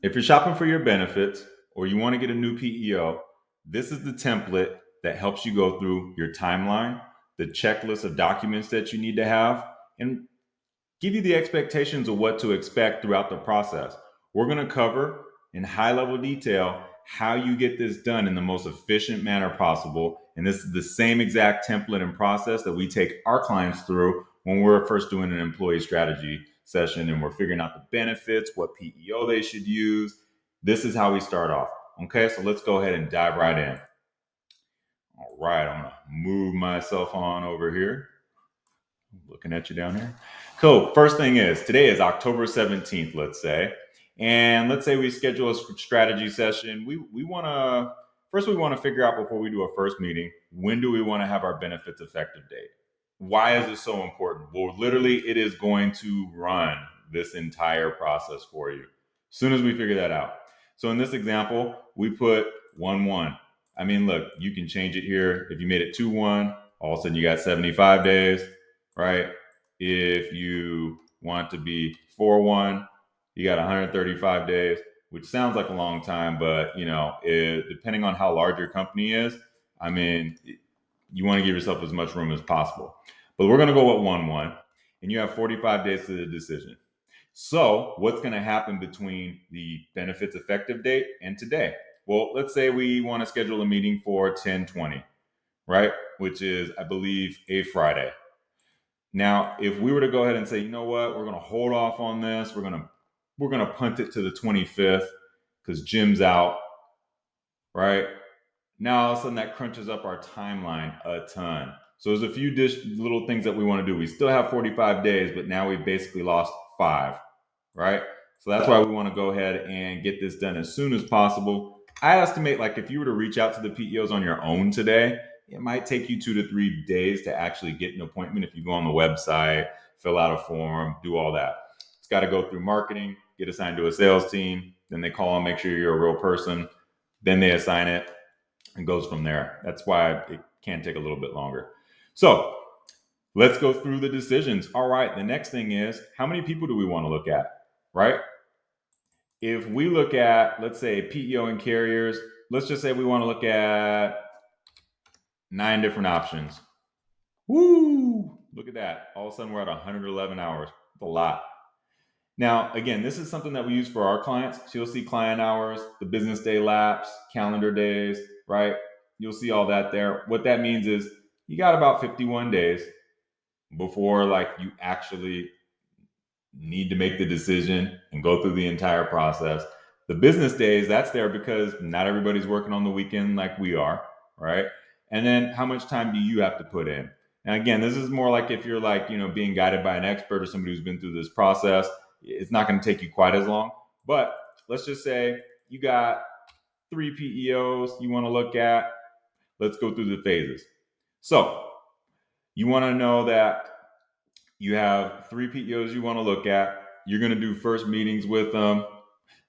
If you're shopping for your benefits or you want to get a new PEO, this is the template that helps you go through your timeline, the checklist of documents that you need to have, and give you the expectations of what to expect throughout the process. We're going to cover in high level detail how you get this done in the most efficient manner possible. And this is the same exact template and process that we take our clients through when we're first doing an employee strategy session and we're figuring out the benefits, what PEO they should use. This is how we start off. Okay, so let's go ahead and dive right in. All right, I'm going to move myself on over here. Looking at you down here. Cool. First thing is, today is October 17th, let's say. And let's say we schedule a strategy session. We want to figure out before we do a first meeting, when do we want to have our benefits effective date? Why is this so important? Well, literally, it is going to run this entire process for you as soon as we figure that out. So in this example, we put 1-1. I mean, look, you can change it here. If you made it 2-1, all of a sudden you got 75 days, right? If you want to be 4-1, you got 135 days, which sounds like a long time, but depending on how large your company is, I mean, you want to give yourself as much room as possible. But we're going to go with 1-1, and you have 45 days to the decision. So what's going to happen between the benefits effective date and today? Well, let's say we want to schedule a meeting for 10/20, right? Which is, I believe, a Friday. Now, if we were to go ahead and say, you know what, we're going to hold off on this. We're going to punt it to the 25th because Jim's out, right? Now, all of a sudden, that crunches up our timeline a ton. So there's a few little things that we want to do. We still have 45 days, but now we've basically lost 5, right? So that's why we want to go ahead and get this done as soon as possible. I estimate, like, if you were to reach out to the PEOs on your own today, it might take you 2 to 3 days to actually get an appointment. If you go on the website, fill out a form, do all that. It's got to go through marketing, get assigned to a sales team. Then they call and make sure you're a real person. Then they assign it and goes from there. That's why it can take a little bit longer. So let's go through the decisions. All right, the next thing is, how many people do we want to look at, right? If we look at, let's say, PEO and carriers, let's just say we want to look at 9 different options. Woo! Look at that. All of a sudden, we're at 111 hours. That's a lot. Now, again, this is something that we use for our clients. So you'll see client hours, the business day lapse, calendar days, right? You'll see all that there. What that means is you got about 51 days before you actually need to make the decision and go through the entire process. The business days, that's there because not everybody's working on the weekend like we are, right? And then how much time do you have to put in? And again, this is more like if you're being guided by an expert or somebody who's been through this process, it's not going to take you quite as long. But let's just say you got 3 PEOs you want to look at. Let's go through the phases. So you want to know that you have 3 PEOs you want to look at. You're going to do first meetings with them.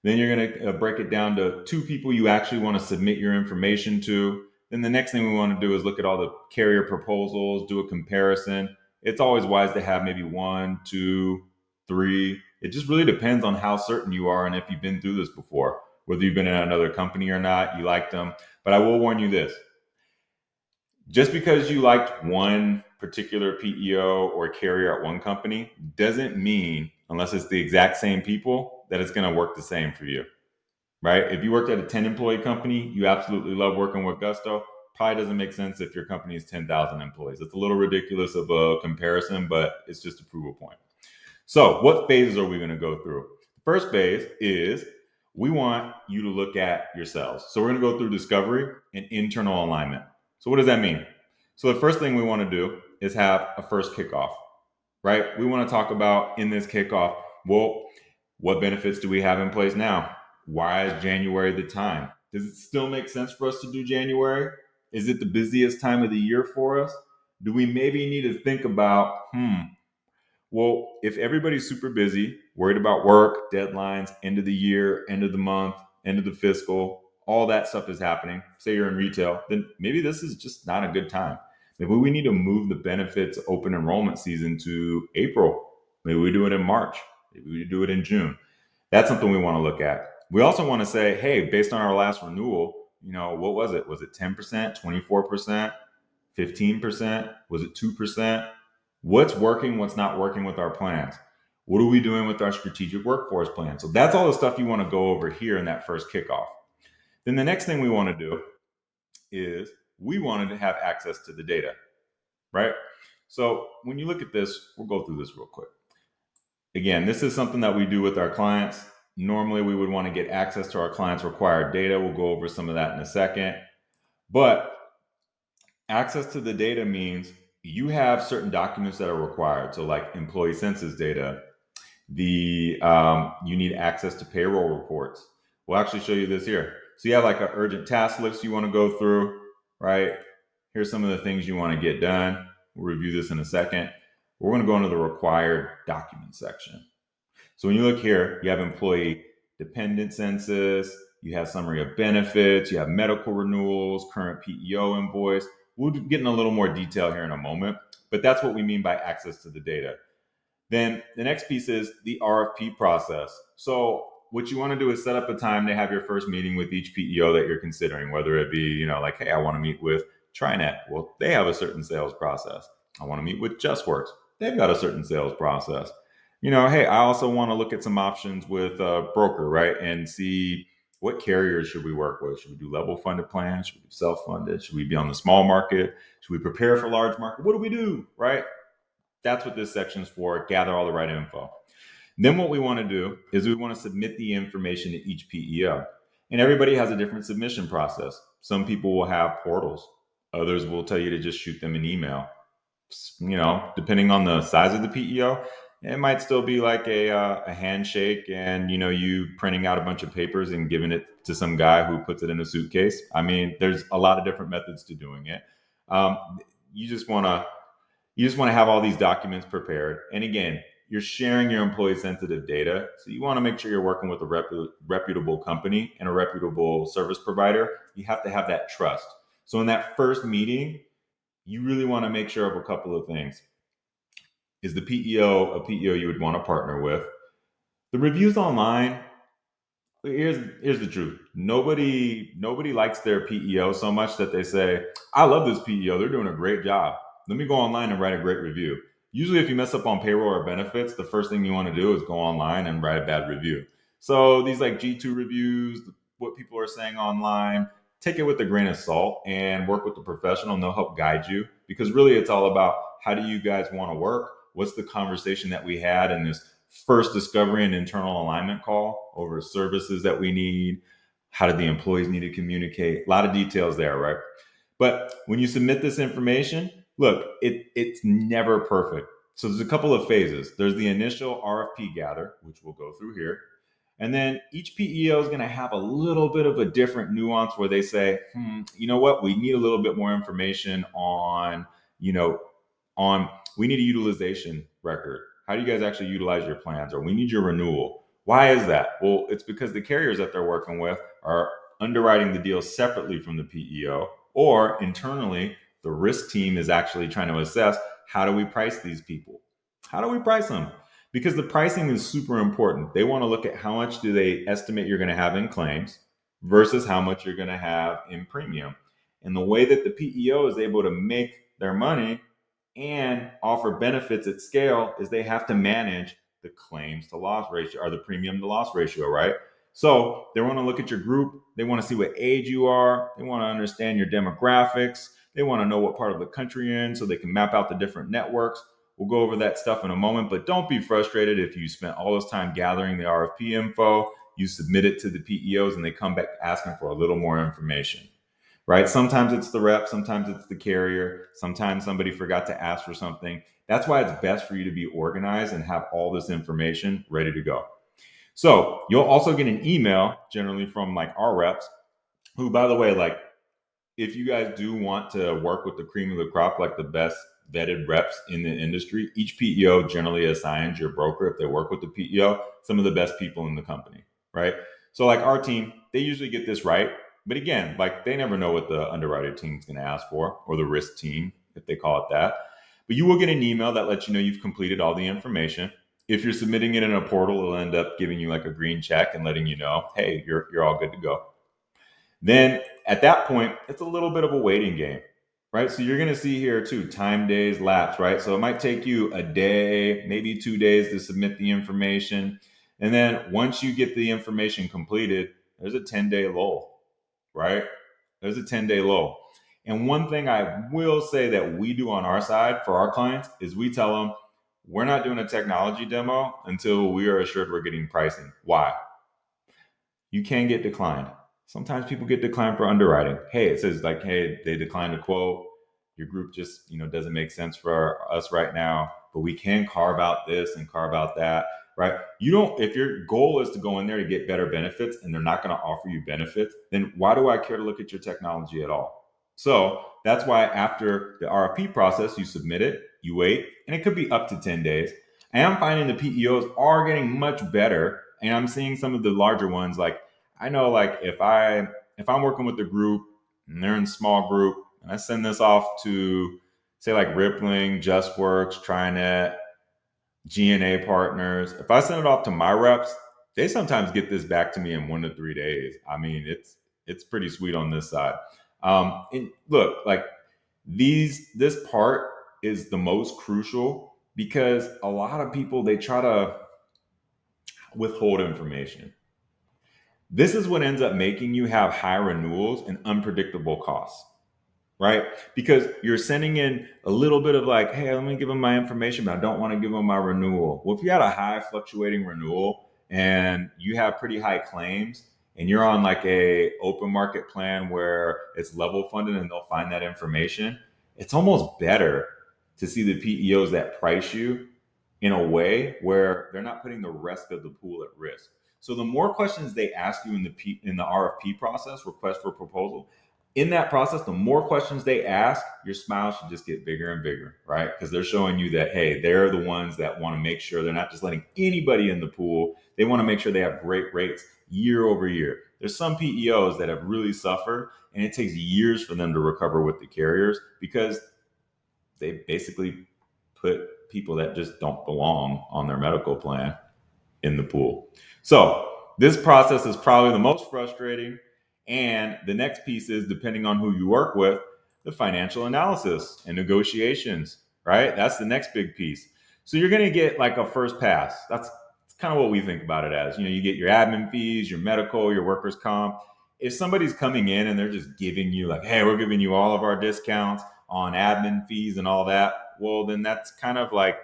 Then you're going to break it down to 2 people you actually want to submit your information to. Then the next thing we want to do is look at all the carrier proposals, do a comparison. It's always wise to have maybe 1, 2, 3. It just really depends on how certain you are and if you've been through this before, whether you've been in another company or not, you liked them. But I will warn you this. Just because you liked one particular PEO or carrier at one company doesn't mean, unless it's the exact same people, that it's going to work the same for you, right? If you worked at a 10-employee company, you absolutely love working with Gusto. Probably doesn't make sense if your company is 10,000 employees. It's a little ridiculous of a comparison, but it's just a proof point. So what phases are we going to go through? The first phase is we want you to look at yourselves. So we're going to go through discovery and internal alignment. So what does that mean? So the first thing we want to do is have a first kickoff, right? We want to talk about in this kickoff, well, what benefits do we have in place now? Why is January the time? Does it still make sense for us to do January? Is it the busiest time of the year for us? Do we maybe need to think about, well, if everybody's super busy, worried about work, deadlines, end of the year, end of the month, end of the fiscal, all that stuff is happening, say you're in retail, then maybe this is just not a good time. Maybe we need to move the benefits open enrollment season to April. Maybe we do it in March. Maybe we do it in June. That's something we want to look at. We also want to say, hey, based on our last renewal, what was it? Was it 10%, 24%, 15%? Was it 2%? What's working, what's not working with our plans? What are we doing with our strategic workforce plan? So that's all the stuff you want to go over here in that first kickoff. Then the next thing we want to do is we wanted to have access to the data, right? So when you look at this, we'll go through this real quick. Again, this is something that we do with our clients. Normally, we would want to get access to our clients' required data. We'll go over some of that in a second. But access to the data means you have certain documents that are required. So like employee census data, you need access to payroll reports. We'll actually show you this here. So you have like an urgent task list you want to go through, right? Here's some of the things you want to get done. We'll review this in a second. We're going to go into the required document section. So when you look here, you have employee dependent census, you have summary of benefits, you have medical renewals, current PEO invoice. We'll get in a little more detail here in a moment, but that's what we mean by access to the data. Then the next piece is the RFP process. So what you want to do is set up a time to have your first meeting with each PEO that you're considering, whether it be, like, hey, I want to meet with TriNet. Well, they have a certain sales process. I want to meet with JustWorks. They've got a certain sales process. Hey, I also want to look at some options with a broker, right? And see what carriers should we work with? Should we do level funded plans? Should we do self-funded? Should we be on the small market? Should we prepare for large market? What do we do, right? That's what this section is for. Gather all the right info. Then what we want to do is we want to submit the information to each PEO. And everybody has a different submission process. Some people will have portals. Others will tell you to just shoot them an email. Depending on the size of the PEO, it might still be like a handshake and, you printing out a bunch of papers and giving it to some guy who puts it in a suitcase. I mean, there's a lot of different methods to doing it. You just want to have all these documents prepared. And again, you're sharing your employee sensitive data. So you want to make sure you're working with a reputable company and a reputable service provider. You have to have that trust. So in that first meeting, you really want to make sure of a couple of things. Is the PEO a PEO you would want to partner with? The reviews online, here's the truth. Nobody likes their PEO so much that they say, I love this PEO. They're doing a great job. Let me go online and write a great review. Usually if you mess up on payroll or benefits, the first thing you want to do is go online and write a bad review. So these like G2 reviews, what people are saying online, take it with a grain of salt and work with the professional and they'll help guide you, because really it's all about how do you guys want to work? What's the conversation that we had in this first discovery and internal alignment call over services that we need? How do the employees need to communicate? A lot of details there, right? But when you submit this information, look, it's never perfect. So there's a couple of phases. There's the initial RFP gather, which we'll go through here. And then each PEO is going to have a little bit of a different nuance where they say, you know what, we need a little bit more information on, we need a utilization record. How do you guys actually utilize your plans? Or we need your renewal. Why is that? Well, it's because the carriers that they're working with are underwriting the deal separately from the PEO, or internally, the risk team is actually trying to assess, how do we price these people? How do we price them? Because the pricing is super important. They want to look at how much do they estimate you're going to have in claims versus how much you're going to have in premium. And the way that the PEO is able to make their money and offer benefits at scale is they have to manage the claims to loss ratio, or the premium to loss ratio, right? So they want to look at your group. They want to see what age you are. They want to understand your demographics. They want to know what part of the country you're in so they can map out the different networks. We'll go over that stuff in a moment, but don't be frustrated if you spent all this time gathering the RFP info, you submit it to the PEOs, and they come back asking for a little more information, right? Sometimes it's the rep, sometimes it's the carrier, sometimes somebody forgot to ask for something. That's why it's best for you to be organized and have all this information ready to go. So you'll also get an email generally from like our reps, who, by the way, like if you guys do want to work with the cream of the crop, like the best vetted reps in the industry, each PEO generally assigns your broker, if they work with the PEO, some of the best people in the company, right? So like our team, they usually get this right. But again, like they never know what the underwriter team is going to ask for, or the risk team, if they call it that. But you will get an email that lets you know you've completed all the information. If you're submitting it in a portal, it'll end up giving you like a green check and letting you know, hey, you're all good to go. Then at that point, it's a little bit of a waiting game, right? So you're going to see here too, time days lapse, right? So it might take you a day, maybe 2 days to submit the information. And then once you get the information completed, there's a 10-day lull, right? There's a 10-day lull. And one thing I will say that we do on our side for our clients is we tell them we're not doing a technology demo until we are assured we're getting pricing. Why? You can get declined. Sometimes people get declined for underwriting. Hey, it says like, hey, they declined a quote. Your group just, doesn't make sense for us right now, but we can carve out this and carve out that, right? You don't, if your goal is to go in there to get better benefits and they're not going to offer you benefits, then why do I care to look at your technology at all? So that's why after the RFP process, you submit it, you wait, and it could be up to 10 days. I am finding the PEOs are getting much better, and I'm seeing some of the larger ones. Like I know, like if I'm working with a group and they're in a small group, and I send this off to say like Rippling, JustWorks, TriNet, GNA partners. If I send it off to my reps, they sometimes get this back to me in 1 to 3 days. I mean, it's pretty sweet on this side. And look, like this part is the most crucial because a lot of people they try to withhold information. This is what ends up making you have high renewals and unpredictable costs, right? Because you're sending in a little bit of like, hey, let me give them my information, but I don't want to give them my renewal. Well, if you had a high fluctuating renewal and you have pretty high claims and you're on like a open market plan where it's level funded and they'll find that information, it's almost better to see the PEOs that price you in a way where they're not putting the rest of the pool at risk. So the more questions they ask you in the RFP process, request for proposal, in that process, the more questions they ask, your smile should just get bigger and bigger, right? Because they're showing you that, hey, they're the ones that want to make sure they're not just letting anybody in the pool. They want to make sure they have great rates year over year. There's some PEOs that have really suffered, and it takes years for them to recover with the carriers because they basically put people that just don't belong on their medical plan in the pool. So this process is probably the most frustrating. And the next piece is depending on who you work with, the financial analysis and negotiations, right? That's the next big piece. So you're going to get like a first pass. That's kind of what we think about it as. You get your admin fees, your medical, your workers' comp. If somebody's coming in and they're just giving you like, hey, we're giving you all of our discounts on admin fees and all that, well, then that's kind of like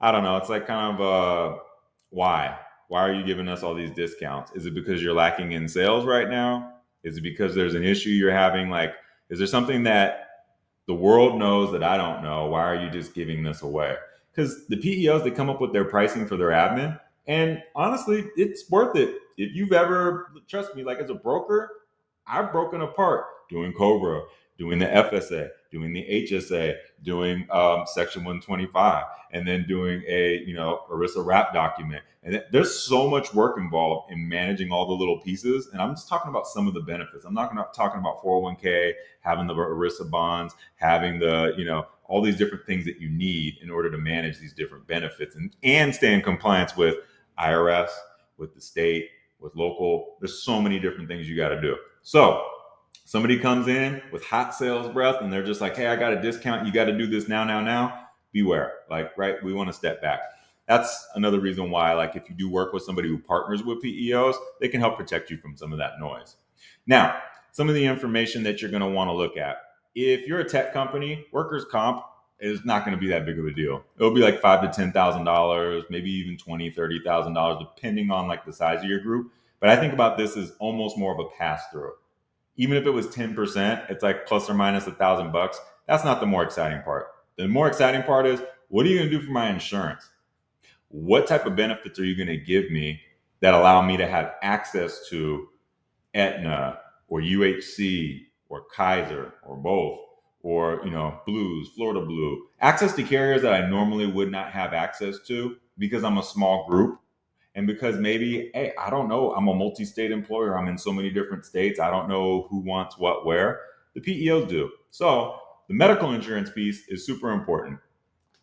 I don't know. It's like kind of why? Why are you giving us all these discounts? Is it because you're lacking in sales right now? Is it because there's an issue you're having? Like, is there something that the world knows that I don't know? Why are you just giving this away? Because the PEOs, they come up with their pricing for their admin. And honestly, it's worth it. If you've ever, trust me, like as a broker, I've broken apart doing Cobra, doing the FSA, doing the HSA, doing Section 125, and then doing a ERISA wrap document. And there's so much work involved in managing all the little pieces. And I'm just talking about some of the benefits. I'm not talking about 401k, having the ERISA bonds, having the all these different things that you need in order to manage these different benefits and stay in compliance with IRS, with the state, with local. There's so many different things you got to do. So somebody comes in with hot sales breath and they're just like, hey, I got a discount. You got to do this now. Beware. Like, right. We want to step back. That's another reason why, like, if you do work with somebody who partners with PEOs, they can help protect you from some of that noise. Now, some of the information that you're going to want to look at. If you're a tech company, workers' comp is not going to be that big of a deal. It'll be like $5,000 to $10,000, maybe even $20,000, $30,000, depending on like the size of your group. But I think about this as almost more of a pass through. Even if it was 10%, it's like plus or minus $1,000. That's not the more exciting part. The more exciting part is, what are you going to do for my insurance? What type of benefits are you going to give me that allow me to have access to Aetna or UHC or Kaiser or both, or Blues, Florida Blue, access to carriers that I normally would not have access to because I'm a small group and because maybe, hey, I don't know, I'm a multi-state employer, I'm in so many different states, I don't know who wants what where. The PEOs do. So the medical insurance piece is super important.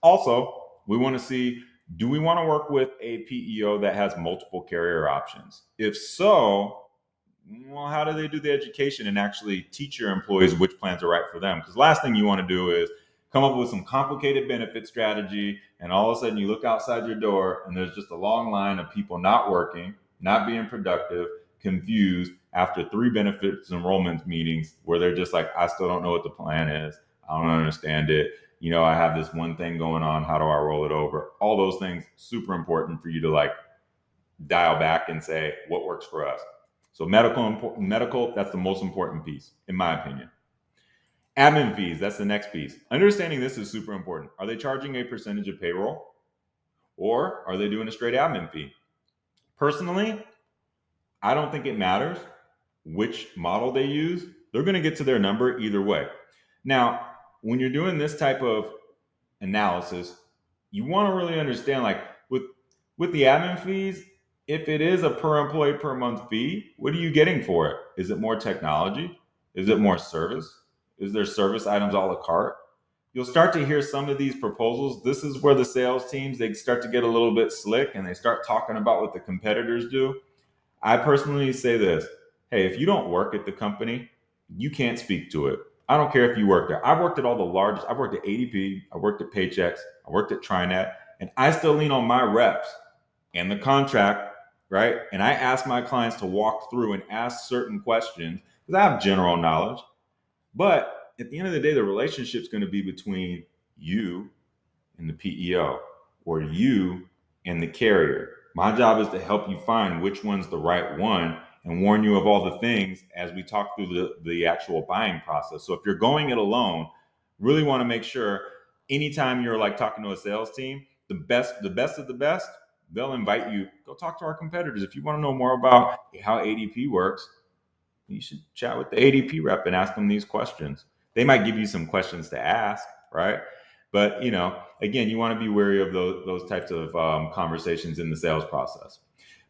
Also, We want to see, do we want to work with a PEO that has multiple carrier options? If so, well, how do they do the education and actually teach your employees which plans are right for them? Because last thing you want to do is come up with some complicated benefit strategy, and all of a sudden you look outside your door and there's just a long line of people not working, not being productive, confused after 3 benefits enrollment meetings where they're just like, I still don't know what the plan is. I don't understand it. I have this one thing going on. How do I roll it over? All those things, super important for you to like dial back and say what works for us. So medical, that's the most important piece, in my opinion. Admin fees, that's the next piece. Understanding this is super important. Are they charging a percentage of payroll, or are they doing a straight admin fee? Personally, I don't think it matters which model they use. They're going to get to their number either way. Now, when you're doing this type of analysis, you want to really understand, like with the admin fees, if it is a per employee per month fee, what are you getting for it? Is it more technology? Is it more service? Is there service items a la carte? You'll start to hear some of these proposals. This is where the sales teams, they start to get a little bit slick and they start talking about what the competitors do. I personally say this: hey, if you don't work at the company, you can't speak to it. I don't care if you work there. I've worked at all the largest. I've worked at ADP. I worked at Paychex. I worked at TriNet, and I still lean on my reps and the contract, right? And I ask my clients to walk through and ask certain questions because I have general knowledge. But at the end of the day, the relationship's going to be between you and the PEO, or you and the carrier. My job is to help you find which one's the right one and warn you of all the things as we talk through the actual buying process. So if you're going it alone, really want to make sure anytime you're like talking to a sales team, the best of the best, they'll invite you, go talk to our competitors. If you want to know more about how ADP works, you should chat with the ADP rep and ask them these questions. They might give you some questions to ask, right? But again, you want to be wary of those types of conversations in the sales process.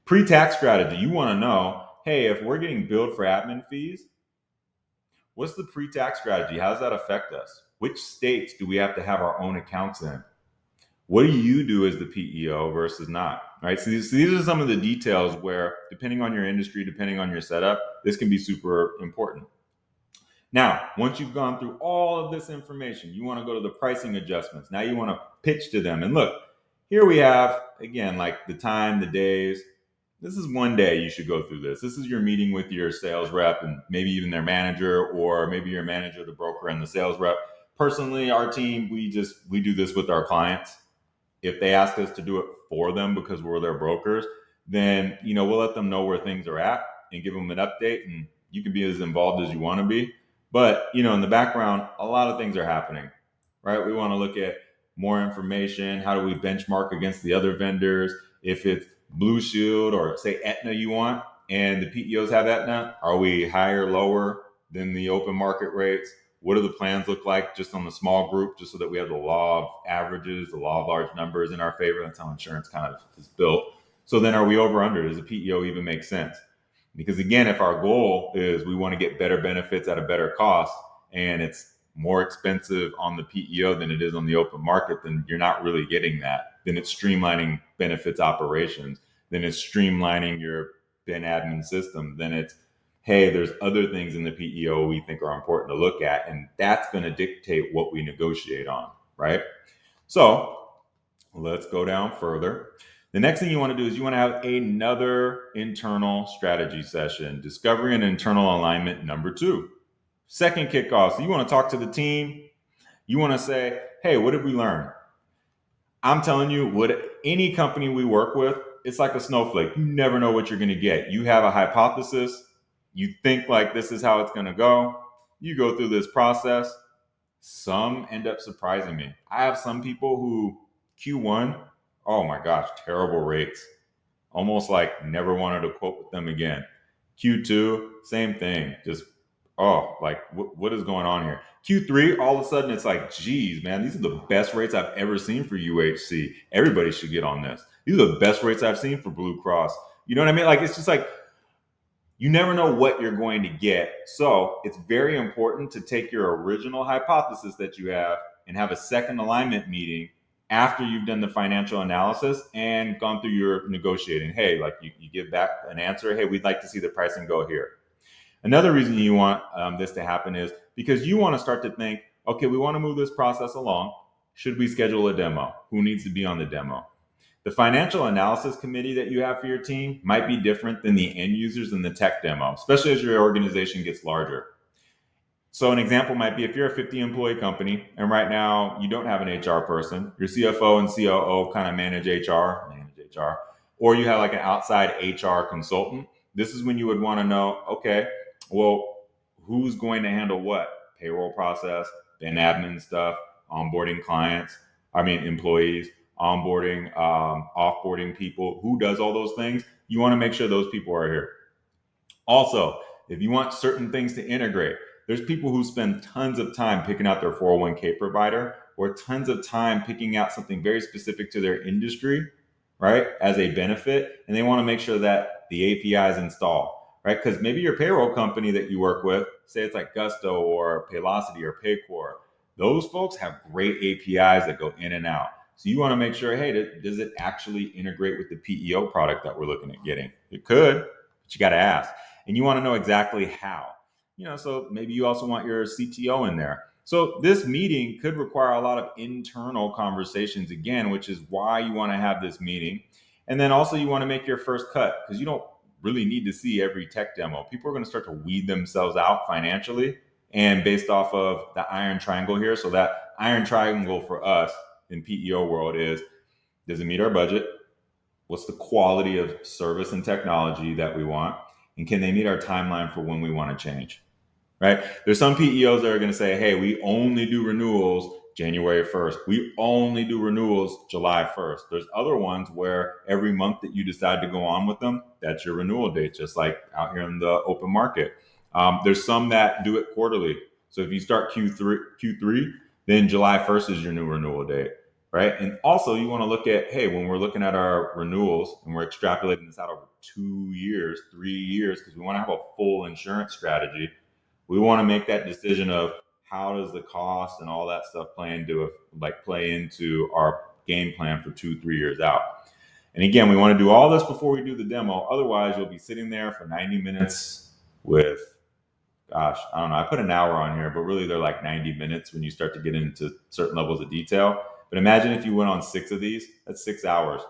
Pre-tax strategy, you want to know, hey, if we're getting billed for admin fees, what's the pre-tax strategy? How does that affect us? Which states do we have to have our own accounts in? What do you do as the PEO versus not, right? So these are some of the details where, depending on your industry, depending on your setup, this can be super important. Now, once you've gone through all of this information, you want to go to the pricing adjustments. Now you want to pitch to them. And look, here we have, again, like the time, the days. This is one day you should go through this. This is your meeting with your sales rep and maybe even their manager, or maybe your manager, the broker, and the sales rep. Personally, our team, we do this with our clients. If they ask us to do it for them because we're their brokers, then we'll let them know where things are at and give them an update, and you can be as involved as you want to be. But in the background, a lot of things are happening, right? We want to look at more information. How do we benchmark against the other vendors? If it's Blue Shield or say Aetna you want, and the PEOs have Aetna, are we higher, lower than the open market rates? What do the plans look like just on the small group, just so that we have the law of averages, the law of large numbers in our favor? That's how insurance kind of is built. So then are we over under? Does the PEO even make sense? Because again, if our goal is we want to get better benefits at a better cost, and it's more expensive on the PEO than it is on the open market, then you're not really getting that. Then it's streamlining benefits operations. Then it's streamlining your ben admin system. Then it's, hey, there's other things in the PEO we think are important to look at, and that's going to dictate what we negotiate on, right? So let's go down further. The next thing you want to do is you want to have another internal strategy session, discovery and internal alignment number 2. Second kickoff. So you want to talk to the team. You want to say, hey, what did we learn? I'm telling you, what any company we work with, it's like a snowflake. You never know what you're going to get. You have a hypothesis. You think like this is how it's going to go. You go through this process. Some end up surprising me. I have some people who Q1, oh my gosh, terrible rates. Almost like never wanted to quote with them again. Q2, same thing. Just, like what is going on here? Q3, all of a sudden it's like, geez, man, these are the best rates I've ever seen for UHC. Everybody should get on this. These are the best rates I've seen for Blue Cross. You know what I mean? Like, it's just like, you never know what you're going to get. So it's very important to take your original hypothesis that you have and have a second alignment meeting after you've done the financial analysis and gone through your negotiating. Hey, like you give back an answer. Hey, we'd like to see the pricing go here. Another reason you want this to happen is because you want to start to think, okay, we want to move this process along. Should we schedule a demo? Who needs to be on the demo? The financial analysis committee that you have for your team might be different than the end users in the tech demo, especially as your organization gets larger. So an example might be if you're a 50 employee company and right now you don't have an HR person, your CFO and COO kind of manage HR, or you have like an outside HR consultant. This is when you would want to know, okay, well, who's going to handle what? Payroll process, then admin stuff, onboarding clients, employees, onboarding, offboarding people. Who does all those things? You want to make sure those people are here. Also, if you want certain things to integrate, there's people who spend tons of time picking out their 401k provider or tons of time picking out something very specific to their industry, right, as a benefit. And they want to make sure that the API is installed, right? Because maybe your payroll company that you work with, say it's like Gusto or Paylocity or Paycor, those folks have great APIs that go in and out. So you want to make sure, hey, does it actually integrate with the PEO product that we're looking at getting? It could, but you got to ask. And you want to know exactly how. So maybe you also want your CTO in there. So this meeting could require a lot of internal conversations again, which is why you want to have this meeting. And then also you want to make your first cut because you don't really need to see every tech demo. People are going to start to weed themselves out financially and based off of the iron triangle here. So that iron triangle for us in PEO world is, does it meet our budget? What's the quality of service and technology that we want? And can they meet our timeline for when we want to change? Right? There's some PEOs that are going to say, hey, we only do renewals January 1st. We only do renewals July 1st. There's other ones where every month that you decide to go on with them, that's your renewal date, just like out here in the open market. There's some that do it quarterly. So if you start Q3, then July 1st is your new renewal date. Right. And also you want to look at, hey, when we're looking at our renewals and we're extrapolating this out over 2 years, 3 years, because we want to have a full insurance strategy. We want to make that decision of how does the cost and all that stuff play into our game plan for 2-3 years out. And again, we want to do all this before we do the demo. Otherwise, you'll be sitting there for 90 minutes with, I don't know, I put an hour on here, but really they're like 90 minutes when you start to get into certain levels of detail. But imagine if you went on 6 of these, that's 6 hours.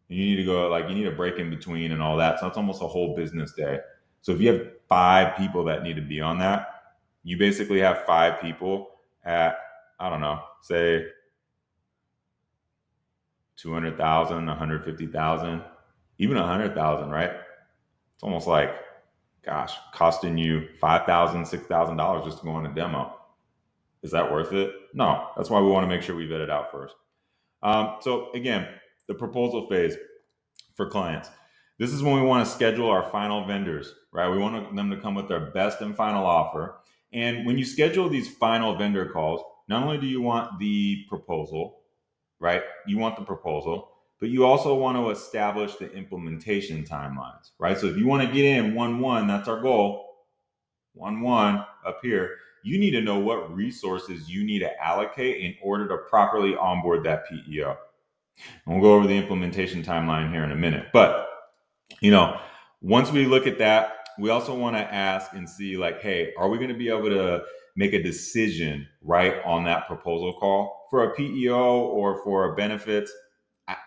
And you need to go, you need a break in between and all that. So it's almost a whole business day. So if you have 5 people that need to be on that, you basically have 5 people at, I don't know, say 200,000, 150,000, even 100,000, right? It's almost like, costing you $5,000, $6,000 just to go on a demo. Is that worth it? No. That's why we want to make sure we vet it out first. So again, the proposal phase for clients. This is when we want to schedule our final vendors, right? We want them to come with their best and final offer. And when you schedule these final vendor calls, not only do you want the proposal, right? You want the proposal, but you also want to establish the implementation timelines, right? So if you want to get in 1-1, that's our goal, 1-1 up here, you need to know what resources you need to allocate in order to properly onboard that PEO. And we'll go over the implementation timeline here in a minute. But, once we look at that, we also want to ask and see hey, are we going to be able to make a decision right on that proposal call for a PEO or for benefits?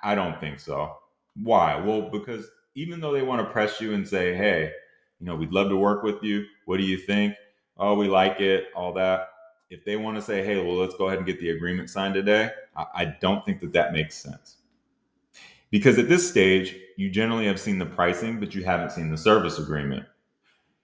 I don't think so. Why? Well, because even though they want to press you and say, hey, we'd love to work with you. What do you think? Oh, we like it, all that. If they want to say, hey, well, let's go ahead and get the agreement signed today, I don't think that makes sense. Because at this stage, you generally have seen the pricing, but you haven't seen the service agreement.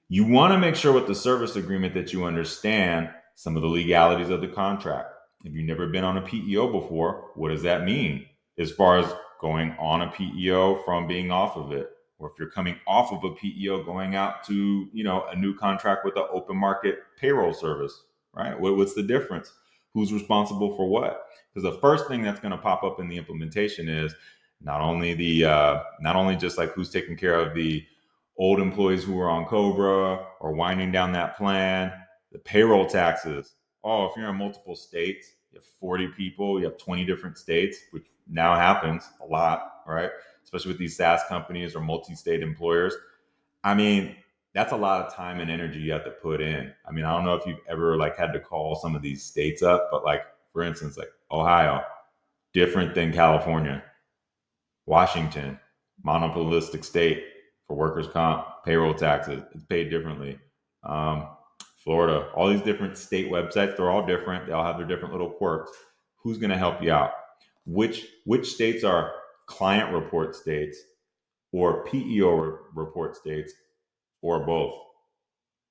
You want to make sure with the service agreement that you understand some of the legalities of the contract. If you've never been on a PEO before, what does that mean as far as going on a PEO from being off of it? Or if you're coming off of a PEO going out to, a new contract with the open market payroll service, right? What's the difference? Who's responsible for what? Because the first thing that's going to pop up in the implementation is not only just who's taking care of the old employees who are on COBRA or winding down that plan, the payroll taxes. Oh, if you're in multiple states, you have 40 people, you have 20 different states, which now happens a lot, right? Especially with these SaaS companies or multi-state employers. I mean, that's a lot of time and energy you have to put in. I mean, I don't know if you've ever like had to call some of these states up, but like for instance, like Ohio, different than California. Washington, monopolistic state for workers' comp, payroll taxes, it's paid differently. Um, Florida, all these different state websites, they're all different. They all have their different little quirks. Who's going to help you out? Which states are client report states or PEO report states or both?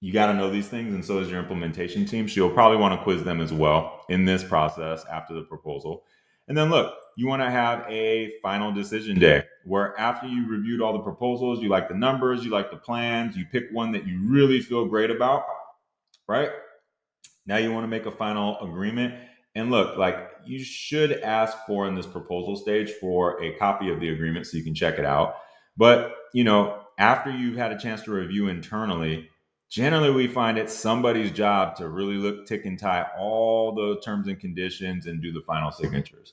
You got to know these things, and so does your implementation team. So you'll probably want to quiz them as well in this process after the proposal. And then look, you want to have a final decision day where after you reviewed all the proposals, you like the numbers, you like the plans, you pick one that you really feel great about, right? Now you want to make a final agreement. And look, like you should ask for in this proposal stage for a copy of the agreement so you can check it out. But, after you've had a chance to review internally, generally we find it's somebody's job to really look, tick and tie all the terms and conditions and do the final signatures,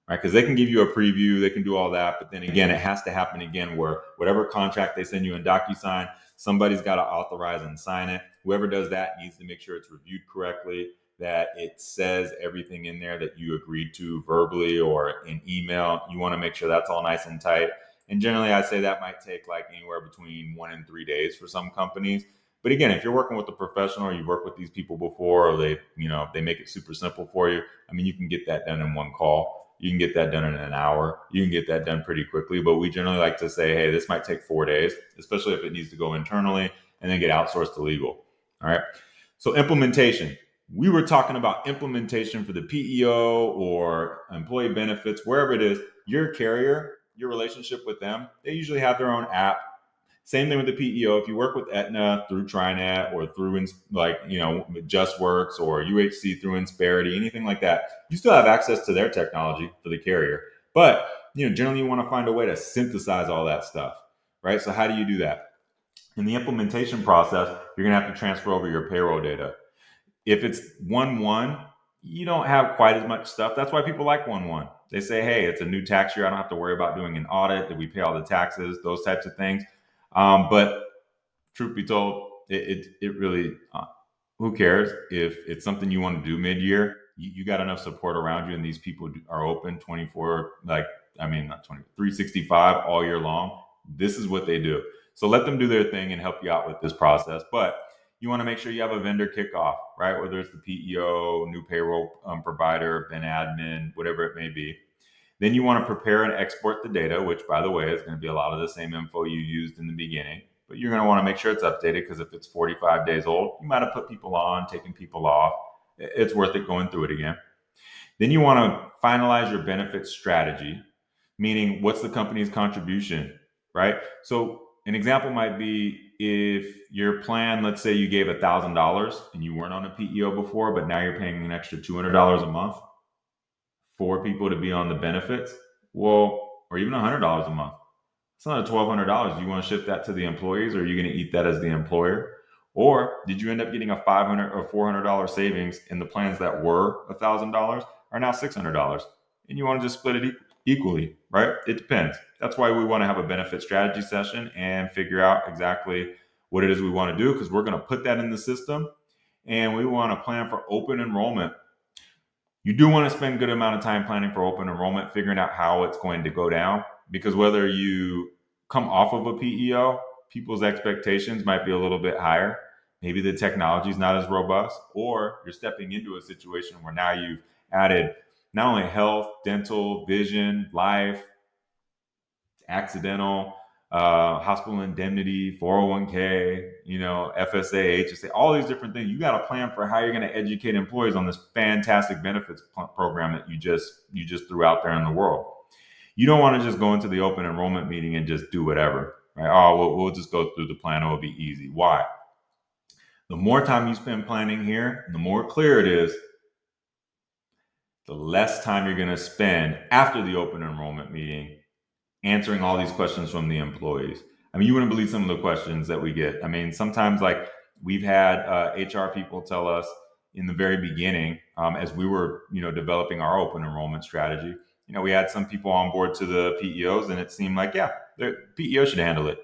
right? Because they can give you a preview, they can do all that. But then again, it has to happen again where whatever contract they send you in DocuSign, somebody's got to authorize and sign it. Whoever does that needs to make sure it's reviewed correctly, that it says everything in there that you agreed to verbally or in email. You want to make sure that's all nice and tight. And generally, I say that might take like anywhere between 1 and 3 days for some companies. But again, if you're working with a professional or you've worked with these people before, or they make it super simple for you, I mean, you can get that done in one call. You can get that done in an hour. You can get that done pretty quickly. But we generally like to say, hey, this might take 4 days, especially if it needs to go internally and then get outsourced to legal. All right. So implementation. We were talking about implementation for the PEO or employee benefits, wherever it is, your carrier, your relationship with them, they usually have their own app. Same thing with the PEO. If you work with Aetna through TriNet or through JustWorks or UHC through Insperity, anything like that, you still have access to their technology for the carrier. But generally you want to find a way to synthesize all that stuff, right? So how do you do that? In the implementation process, you're going to have to transfer over your payroll data. If it's 1/1, you don't have quite as much stuff. That's why people like 1/1. They say, hey, it's a new tax year. I don't have to worry about doing an audit. Did we pay all the taxes? Those types of things. But truth be told, it really, who cares if it's something you want to do mid-year? You got enough support around you, and these people are open 24, not 20, 365 all year long. This is what they do. So let them do their thing and help you out with this process. But you want to make sure you have a vendor kickoff, right? Whether it's the PEO, new payroll provider, Ben admin, whatever it may be. Then you want to prepare and export the data, which, by the way, is going to be a lot of the same info you used in the beginning. But you're going to want to make sure it's updated, because if it's 45 days old, you might have put people on, taken people off. It's worth it going through it again. Then you want to finalize your benefit strategy, meaning what's the company's contribution, right? So an example might be if your plan, let's say you gave $1,000 and you weren't on a PEO before, but now you're paying an extra $200 a month for people to be on the benefits, well, or even $100 a month. It's not $1,200. Do you want to shift that to the employees, or are you going to eat that as the employer? Or did you end up getting a $500 or $400 savings in the plans that were $1,000 are now $600, and you want to just split it equally, right? It depends. That's why we want to have a benefit strategy session and figure out exactly what it is we want to do, because we're going to put that in the system, and we want to plan for open enrollment. You do want to spend a good amount of time planning for open enrollment, figuring out how it's going to go down, because whether you come off of a PEO, people's expectations might be a little bit higher. Maybe the technology is not as robust, or you're stepping into a situation where now you've added not only health, dental, vision, life, accidental, hospital indemnity, 401k, FSA, HSA, all these different things. You got to plan for how you're going to educate employees on this fantastic benefits program that you just threw out there in the world. You don't want to just go into the open enrollment meeting and just do whatever, right? Oh, we'll just go through the plan. It'll be easy. Why? The more time you spend planning here, the more clear it is, the less time you're going to spend after the open enrollment meeting answering all these questions from the employees. I mean, you wouldn't believe some of the questions that we get. I mean, sometimes like we've had HR people tell us, in the very beginning, as we were, developing our open enrollment strategy, we had some people on board to the PEOs, and it seemed like, yeah, the PEO should handle it.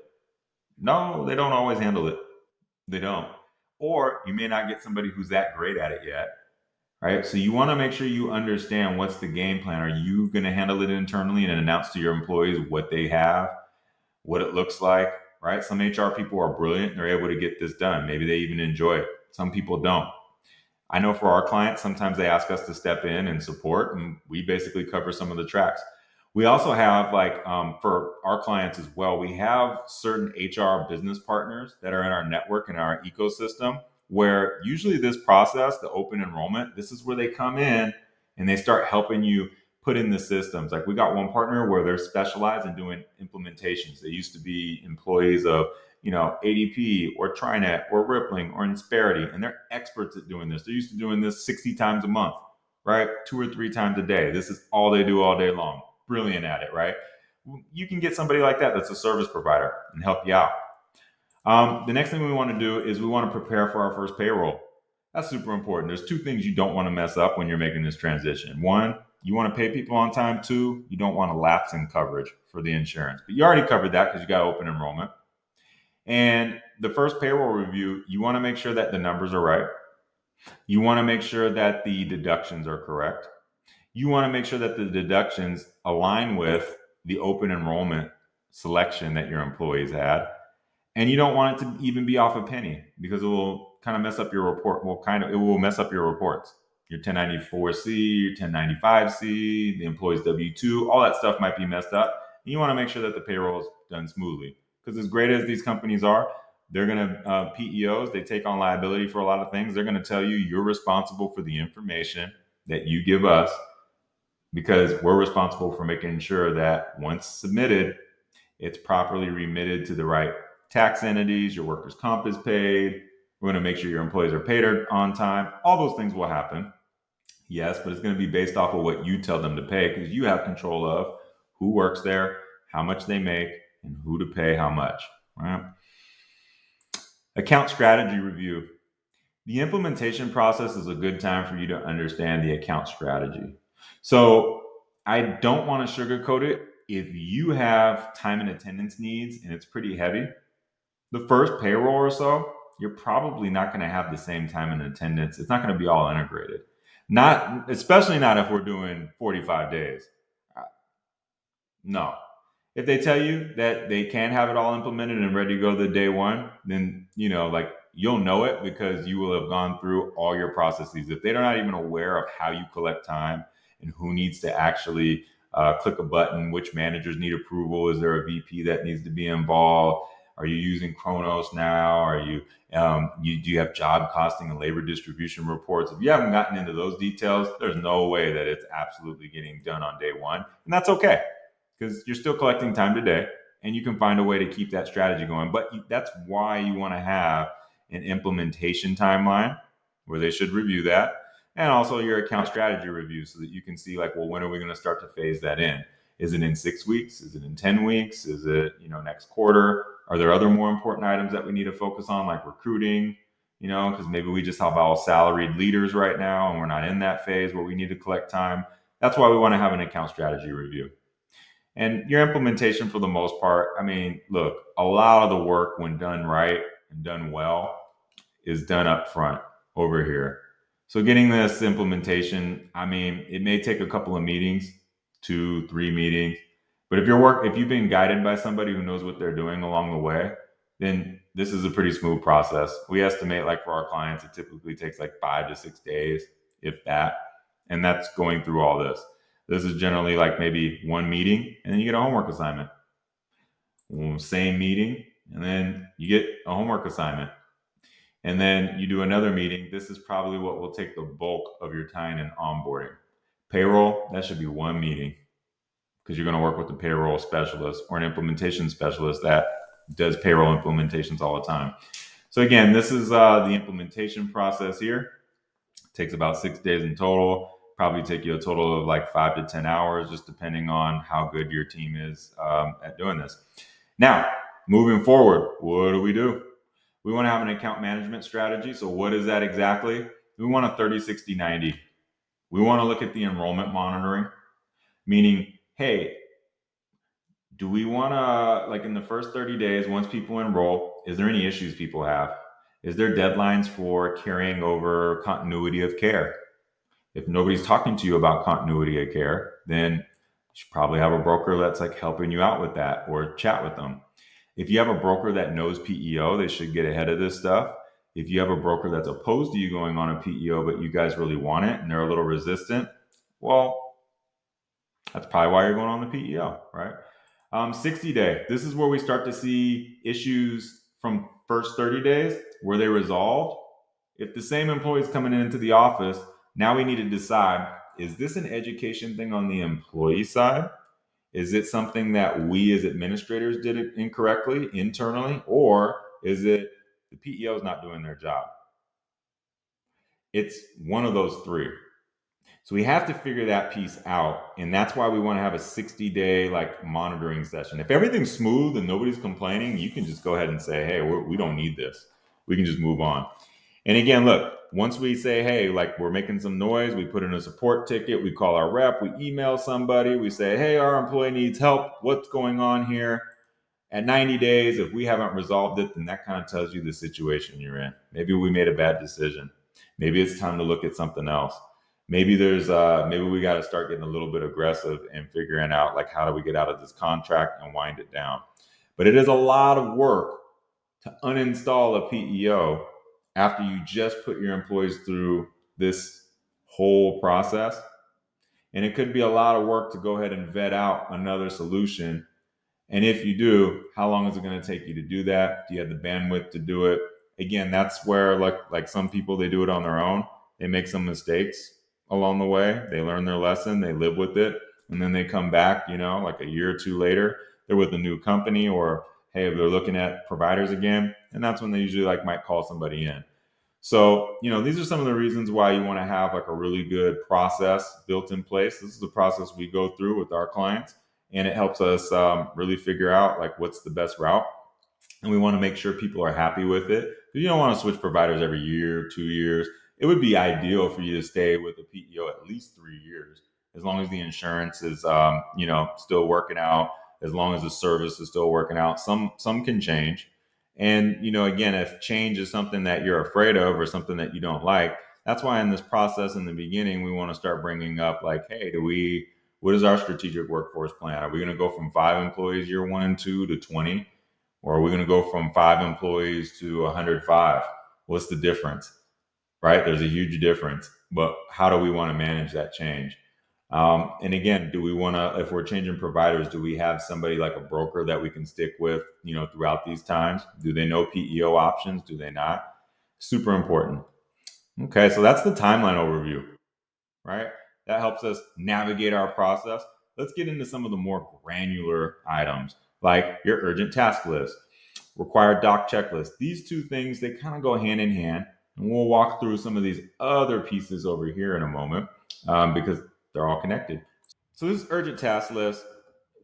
No, they don't always handle it. They don't. Or you may not get somebody who's that great at it yet, right? So you want to make sure you understand what's the game plan. Are you going to handle it internally and announce to your employees what they have, what it looks like, right? Some HR people are brilliant and they're able to get this done. Maybe they even enjoy it. Some people don't. I know for our clients, sometimes they ask us to step in and support, and we basically cover some of the tracks. We also have, like, for our clients as well, we have certain HR business partners that are in our network and our ecosystem, where usually this process, the open enrollment, this is where they come in and they start helping you put in the systems. Like, we got one partner where they're specialized in doing implementations. They used to be employees of ADP or Trinet or Rippling or Insperity, and they're experts at doing this. They're used to doing this 60 times a month, right? 2 or 3 times a day. This is all they do all day long. Brilliant at it, right? You can get somebody like that that's a service provider and help you out. The next thing we want to do is we want to prepare for our first payroll. That's super important. There's 2 things you don't want to mess up when you're making this transition. One, you want to pay people on time. 2, you don't want to lapse in coverage for the insurance. But you already covered that because you got open enrollment. And the first payroll review, you want to make sure that the numbers are right. You want to make sure that the deductions are correct. You want to make sure that the deductions align with the open enrollment selection that your employees had. And you don't want it to even be off a penny, because it will kind of mess up your report. It will mess up your reports. Your 1094C, your 1095C, the employee's W-2, all that stuff might be messed up. And you want to make sure that the payroll is done smoothly. Because as great as these companies are, they're going to, PEOs, they take on liability for a lot of things. They're going to tell you you're responsible for the information that you give us, because we're responsible for making sure that once submitted, it's properly remitted to the right tax entities, your workers' comp is paid. We're going to make sure your employees are paid on time. All those things will happen. Yes, but it's going to be based off of what you tell them to pay, because you have control of who works there, how much they make, and who to pay how much. Right? Account strategy review. The implementation process is a good time for you to understand the account strategy. So I don't want to sugarcoat it. If you have time and attendance needs and it's pretty heavy, the first payroll or so, you're probably not going to have the same time and attendance. It's not going to be all integrated. Not, especially not if we're doing 45 days. No. If they tell you that they can have it all implemented and ready to go the day one, then, like, you'll know it because you will have gone through all your processes. If they're not even aware of how you collect time and who needs to actually click a button, which managers need approval, is there a VP that needs to be involved? Are you using Kronos now? Are you, do you have job costing and labor distribution reports? If you haven't gotten into those details, there's no way that it's absolutely getting done on day one. And that's okay, because you're still collecting time today and you can find a way to keep that strategy going. But that's why you want to have an implementation timeline where they should review that, and also your account strategy review, so that you can see, like, well, when are we going to start to phase that in? Is it in 6 weeks? Is it in 10 weeks? Is it, next quarter? Are there other more important items that we need to focus on, like recruiting? Because maybe we just have all salaried leaders right now and we're not in that phase where we need to collect time. That's why we want to have an account strategy review. And your implementation, for the most part, I mean, look, a lot of the work, when done right and done well, is done up front over here. So getting this implementation, I mean, it may take a couple of meetings, 2, 3 meetings, but if you've been guided by somebody who knows what they're doing along the way, then this is a pretty smooth process. We estimate, like, for our clients, it typically takes like 5 to 6 days, if that, and that's going through all this. This is generally like maybe one meeting, and then you get a homework assignment. Same meeting, and then you get a homework assignment. And then you do another meeting. This is probably what will take the bulk of your time in onboarding. Payroll, that should be one meeting, because you're going to work with a payroll specialist or an implementation specialist that does payroll implementations all the time. So again, this is the implementation process here. It takes about 6 days in total. Probably take you a total of like 5 to 10 hours, just depending on how good your team is at doing this. Now, moving forward, what do? We want to have an account management strategy. So what is that exactly? We want a 30, 60, 90. We want to look at the enrollment monitoring, meaning, hey, do we want to, like in the first 30 days, once people enroll, is there any issues people have? Is there deadlines for carrying over continuity of care? If nobody's talking to you about continuity of care, then you should probably have a broker that's like helping you out with that or chat with them. If you have a broker that knows PEO, they should get ahead of this stuff. If you have a broker that's opposed to you going on a PEO, but you guys really want it and they're a little resistant, well, that's probably why you're going on the PEO, right? 60 day. This is where we start to see issues from first 30 days. Were they resolved? If the same employee is coming into the office, now we need to decide, is this an education thing on the employee side? Is it something that we as administrators did it incorrectly internally? Or is it the PEO is not doing their job? It's one of those three. So we have to figure that piece out. And that's why we want to have a 60-day like monitoring session. If everything's smooth and nobody's complaining, you can just go ahead and say, hey, we don't need this. We can just move on. And again, look, once we say, hey, like we're making some noise, we put in a support ticket, we call our rep, we email somebody, we say, hey, our employee needs help. What's going on here? At 90 days, if we haven't resolved it, then that kind of tells you the situation you're in. Maybe we made a bad decision. Maybe it's time to look at something else. Maybe maybe we got to start getting a little bit aggressive and figuring out like how do we get out of this contract and wind it down. But it is a lot of work to uninstall a PEO after you just put your employees through this whole process. And it could be a lot of work to go ahead and vet out another solution. And if you do, how long is it going to take you to do that? Do you have the bandwidth to do it? Again, that's where like some people, they do it on their own. They make some mistakes along the way. They learn their lesson, they live with it, and then they come back, like a year or two later, they're with a new company, or hey, they're looking at providers again, and that's when they usually like might call somebody in. So, these are some of the reasons why you want to have like a really good process built in place. This is the process we go through with our clients, and it helps us really figure out like what's the best route. And we want to make sure people are happy with it. Because you don't want to switch providers every year, 2 years. It would be ideal for you to stay with the PEO at least 3 years, as long as the insurance is, still working out, as long as the service is still working out. Some can change. And, again, if change is something that you're afraid of or something that you don't like, that's why in this process in the beginning, we want to start bringing up like, hey, what is our strategic workforce plan? Are we going to go from 5 employees year 1 and 2 to 20? Or are we going to go from 5 employees to 105? What's the difference? Right? There's a huge difference. But how do we want to manage that change? And again, do we want to, if we're changing providers, do we have somebody like a broker that we can stick with, throughout these times? Do they know PEO options? Do they not? Super important. Okay, so that's the timeline overview, right? That helps us navigate our process. Let's get into some of the more granular items, like your urgent task list, required doc checklist. These two things, they kind of go hand in hand. And we'll walk through some of these other pieces over here in a moment, because they're all connected. So this urgent task list,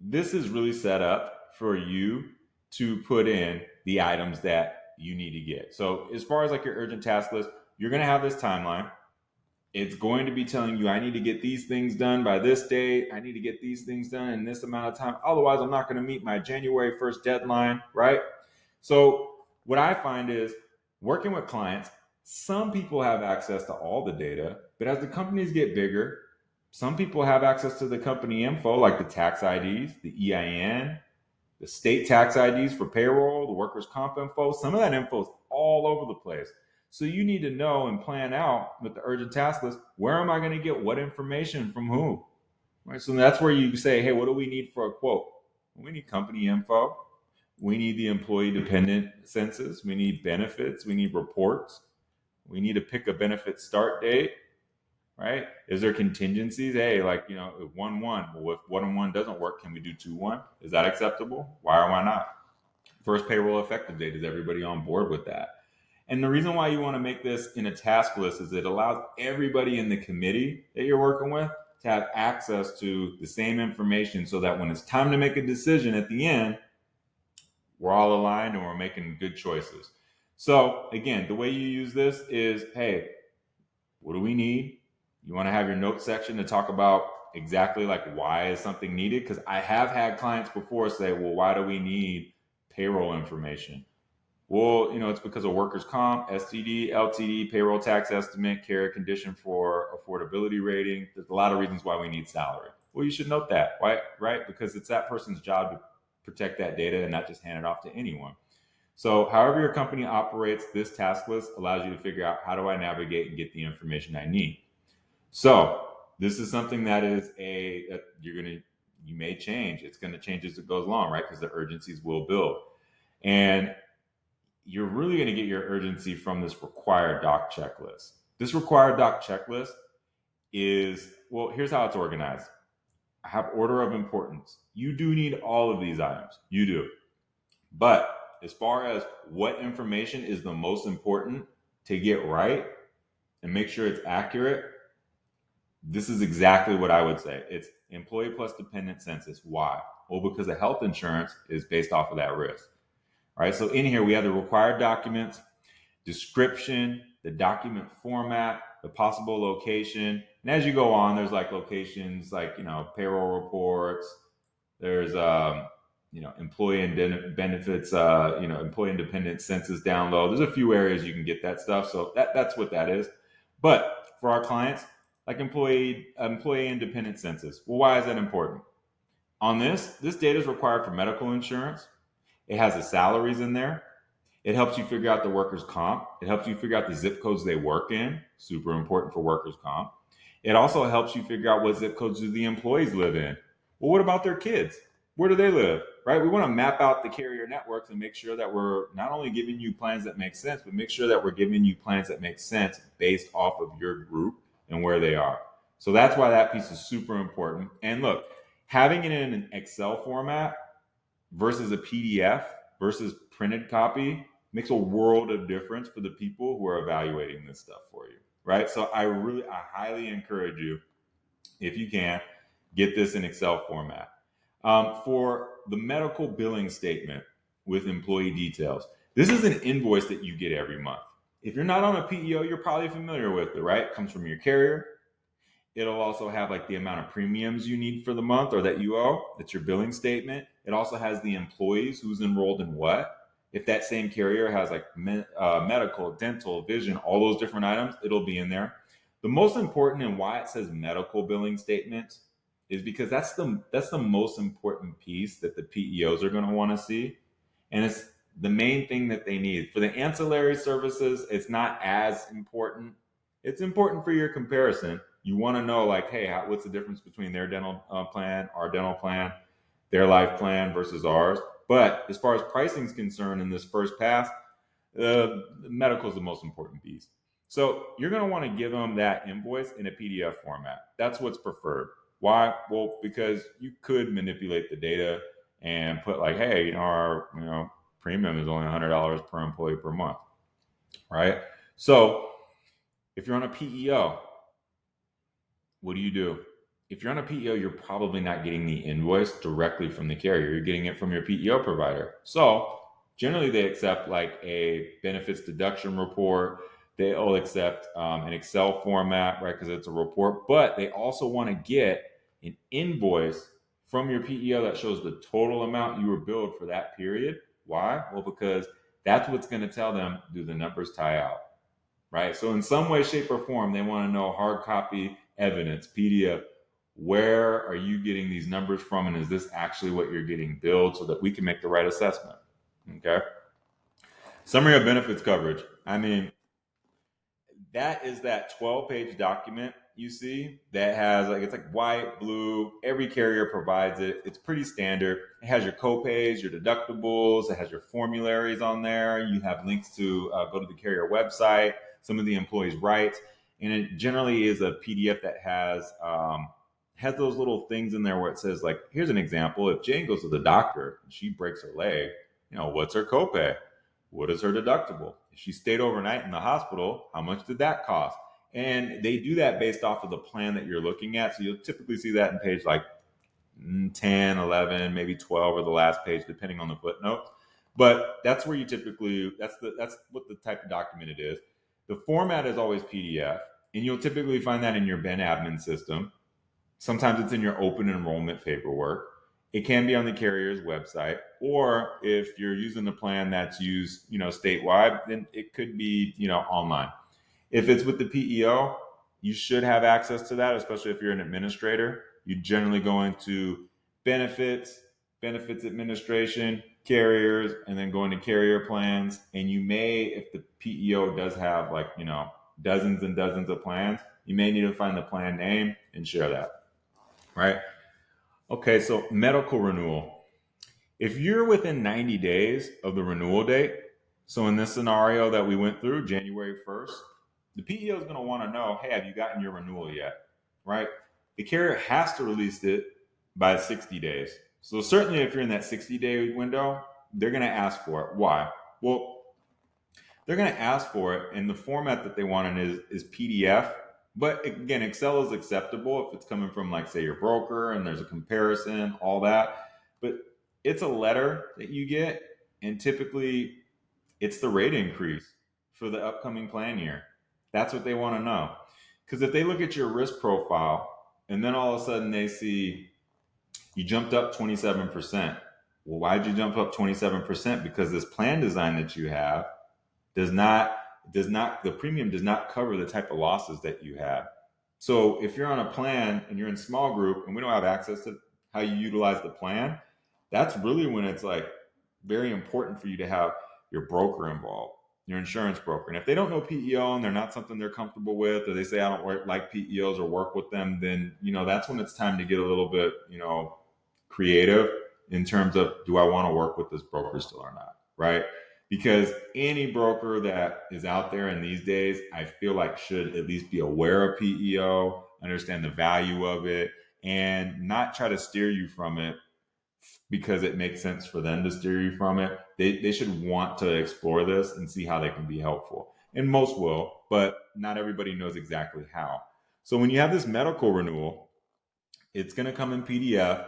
this is really set up for you to put in the items that you need to get. So as far as like your urgent task list, you're going to have this timeline. It's going to be telling you, I need to get these things done by this date. I need to get these things done in this amount of time. Otherwise, I'm not going to meet my January 1st deadline, right? So what I find is working with clients, some people have access to all the data, but as the companies get bigger, some people have access to the company info, like the tax IDs, the EIN, the state tax IDs for payroll, the workers' comp info. Some of that info is all over the place. So you need to know and plan out with the urgent task list, where am I going to get what information from whom? Right. So that's where you say, hey, what do we need for a quote? We need company info. We need the employee dependent census. We need benefits. We need reports. We need to pick a benefit start date. Right? Is there contingencies? Hey, like, 1-1. Well, if 1-1 doesn't work, can we do 2-1? Is that acceptable? Why or why not? First payroll effective date. Is everybody on board with that? And the reason why you want to make this in a task list is it allows everybody in the committee that you're working with to have access to the same information, so that when it's time to make a decision at the end, we're all aligned and we're making good choices. So again, the way you use this is, hey, What do we need? You want to have your note section to talk about exactly like why is something needed? Because I have had clients before say, well, why do we need payroll information? Well, it's because of workers' comp, STD, LTD, payroll tax estimate, carrier condition for affordability rating. There's a lot of reasons why we need salary. Well, you should note that, right? Because it's that person's job to protect that data and not just hand it off to anyone. So, however your company operates, this task list allows you to figure out how do I navigate and get the information I need. So, this is something that is you may change. It's going to change as it goes along, right? Because the urgencies will build. And you're really going to get your urgency from this required doc checklist. This required doc checklist is, well, here's how it's organized. I have order of importance. You do need all of these items. You do. But as far as what information is the most important to get right and make sure it's accurate, this is exactly what I would say. It's employee plus dependent census. Why? Well, because the health insurance is based off of that risk. All right, so in here we have the required documents, description, the document format, the possible location. And as you go on, there's like locations like, payroll reports. There's, employee and benefits, employee independent census download. There's a few areas you can get that stuff. So that's what that is. But for our clients, like employee independent census. Well, why is that important? On this data is required for medical insurance. It has the salaries in there. It helps you figure out the workers' comp. It helps you figure out the zip codes they work in. Super important for workers' comp. It also helps you figure out what zip codes do the employees live in. Well, what about their kids? Where do they live? Right? We want to map out the carrier networks and make sure that we're not only giving you plans that make sense, but make sure that we're giving you plans that make sense based off of your group and where they are. So that's why that piece is super important. And look, having it in an Excel format versus a PDF versus printed copy makes a world of difference for the people who are evaluating this stuff for you, right? So I highly encourage you, if you can, get this in Excel format. For the medical billing statement with employee details, this is an invoice that you get every month. If you're not on a PEO, you're probably familiar with it, right? It comes from your carrier. It'll also have like the amount of premiums you need for the month or that you owe. That's your billing statement. It also has the employees, who's enrolled in what. If that same carrier has like medical, dental, vision, all those different items, it'll be in there. The most important and why it says medical billing statement is because that's the most important piece that the PEOs are going to want to see. And it's the main thing that they need. For the ancillary services, it's not as important. It's important for your comparison. You want to know, like, hey, what's the difference between their dental plan, our dental plan, their life plan versus ours? But as far as pricing is concerned in this first pass, medical is the most important piece. So you're going to want to give them that invoice in a PDF format. That's what's preferred. Why? Well, because you could manipulate the data and put like, hey, our premium is only $100 per employee per month, right? So if you're on a PEO, what do? If you're on a PEO, you're probably not getting the invoice directly from the carrier. You're getting it from your PEO provider. So generally they accept like a benefits deduction report. They'll accept an Excel format, right? Because it's a report, but they also want to get an invoice from your PEO that shows the total amount you were billed for that period. Why? Well, because that's what's going to tell them, do the numbers tie out, right? So in some way, shape, or form, they want to know hard copy evidence, PDF. Where are you getting these numbers from? And is this actually what you're getting billed so that we can make the right assessment? Okay. Summary of benefits coverage. I mean, that is that 12-page document you see that has like, it's like white, blue, every carrier provides it. It's pretty standard. It has your copays, your deductibles, it has your formularies on there. You have links to go to the carrier website, some of the employees' rights. And it generally is a PDF that has those little things in there where it says, like, here's an example. If Jane goes to the doctor and she breaks her leg, what's her copay? What is her deductible? If she stayed overnight in the hospital, how much did that cost? And they do that based off of the plan that you're looking at. So you'll typically see that in page like 10, 11, maybe 12 or the last page, depending on the footnotes. But that's where you typically, that's what the type of document it is. The format is always PDF. And you'll typically find that in your Ben admin system. Sometimes it's in your open enrollment paperwork. It can be on the carrier's website, or if you're using the plan that's used, statewide, then it could be, online. If it's with the PEO, you should have access to that, especially if you're an administrator. You generally go into benefits, benefits administration, carriers, and then go into carrier plans. And you may, if the PEO does have like, dozens and dozens of plans, you may need to find the plan name and share that, right? Okay, so medical renewal. If you're within 90 days of the renewal date, so in this scenario that we went through, January 1st, the PEO is going to want to know, hey, have you gotten your renewal yet? Right? The carrier has to release it by 60 days. So certainly if you're in that 60-day window, they're going to ask for it. Why? Well, they're going to ask for it, and the format that they want it is PDF. But again, Excel is acceptable if it's coming from, like, say, your broker and there's a comparison, all that. But it's a letter that you get, and typically it's the rate increase for the upcoming plan year. That's what they want to know. Because if they look at your risk profile and then all of a sudden they see you jumped up 27%. Well, why did you jump up 27%? Because this plan design that you have does not the premium does not cover the type of losses that you have. So if you're on a plan and you're in small group and we don't have access to how you utilize the plan, that's really when it's like very important for you to have your broker involved, your insurance broker. And if they don't know PEO and they're not something they're comfortable with, or they say, I don't like PEOs or work with them, then, that's when it's time to get a little bit, creative in terms of, do I want to work with this broker still or not? Right? Because any broker that is out there in these days, I feel like should at least be aware of PEO, understand the value of it, and not try to steer you from it because it makes sense for them to steer you from it. They should want to explore this and see how they can be helpful. And most will, but not everybody knows exactly how. So when you have this medical renewal, it's going to come in PDF.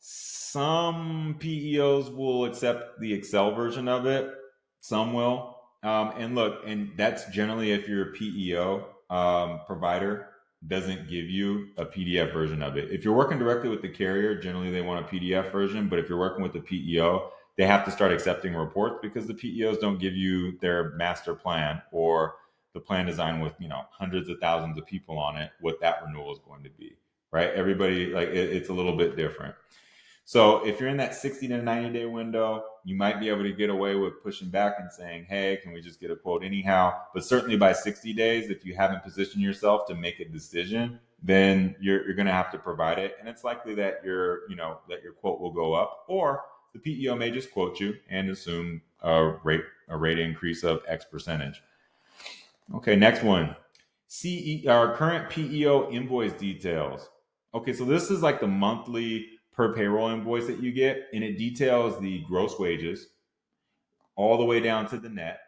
Some PEOs will accept the Excel version of it. Some will. And look, and that's generally if your PEO provider doesn't give you a PDF version of it. If you're working directly with the carrier, generally they want a PDF version. But if you're working with the PEO, they have to start accepting reports because the PEOs don't give you their master plan or the plan design with hundreds of thousands of people on it, what that renewal is going to be. Right? Everybody, like, it's a little bit different. So if you're in that 60 to 90 day window, you might be able to get away with pushing back and saying, hey, can we just get a quote anyhow? But certainly by 60 days, if you haven't positioned yourself to make a decision, then you're going to have to provide it. And it's likely that your quote will go up, or the PEO may just quote you and assume a rate increase of X percentage. Okay, next one. Our current PEO invoice details. Okay, so this is like the monthly per payroll invoice that you get, and it details the gross wages all the way down to the net.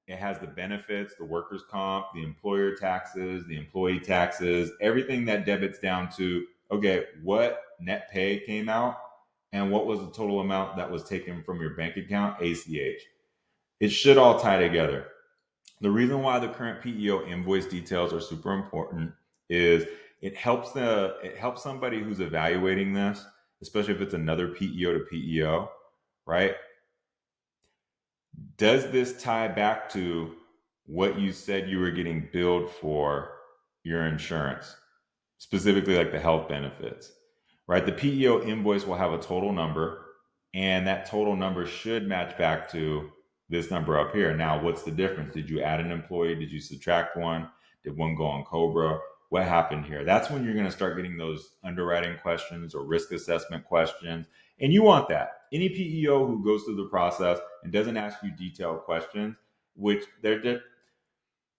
It has the benefits, the workers' comp, the employer taxes, the employee taxes, everything that debits down to, okay, what net pay came out and what was the total amount that was taken from your bank account, ACH. It should all tie together. The reason why the current PEO invoice details are super important is it helps somebody who's evaluating this, especially if it's another PEO to PEO, right? Does this tie back to what you said you were getting billed for your insurance, specifically like the health benefits, right? The PEO invoice will have a total number, and that total number should match back to this number up here. Now, what's the difference? Did you add an employee? Did you subtract one? Did one go on COBRA? What happened here? That's when you're going to start getting those underwriting questions or risk assessment questions. And you want that. Any PEO who goes through the process and doesn't ask you detailed questions, which they're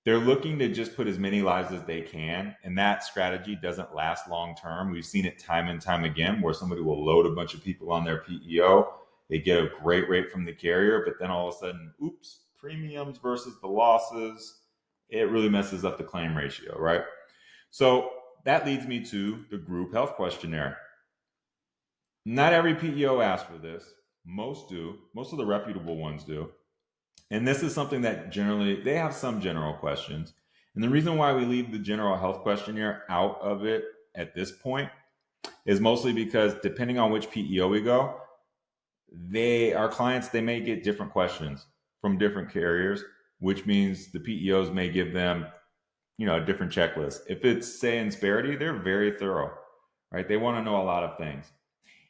looking to just put as many lives as they can. And that strategy doesn't last long term. We've seen it time and time again where somebody will load a bunch of people on their PEO. They get a great rate from the carrier, but then all of a sudden, oops, premiums versus the losses, it really messes up the claim ratio, right? So that leads me to the group health questionnaire. Not every PEO asks for this. Most do. Most of the reputable ones do. And this is something that generally, they have some general questions. And the reason why we leave the general health questionnaire out of it at this point is mostly because depending on which PEO we go, our clients, they may get different questions from different carriers, which means the PEOs may give them, a different checklist. If it's say Insperity, they're very thorough, right? They want to know a lot of things.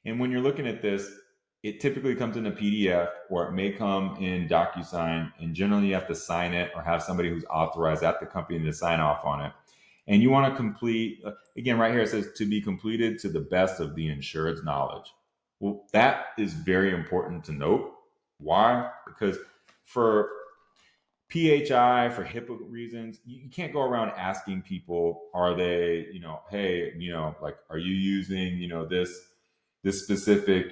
And when you're looking at this, it typically comes in a PDF or it may come in DocuSign, and generally you have to sign it or have somebody who's authorized at the company to sign off on it. And you want to complete, again, right here it says to be completed to the best of the insured's knowledge. Well, that is very important to note. Why? Because for PHI, for HIPAA reasons, you can't go around asking people, are they, hey, like, are you using, this specific,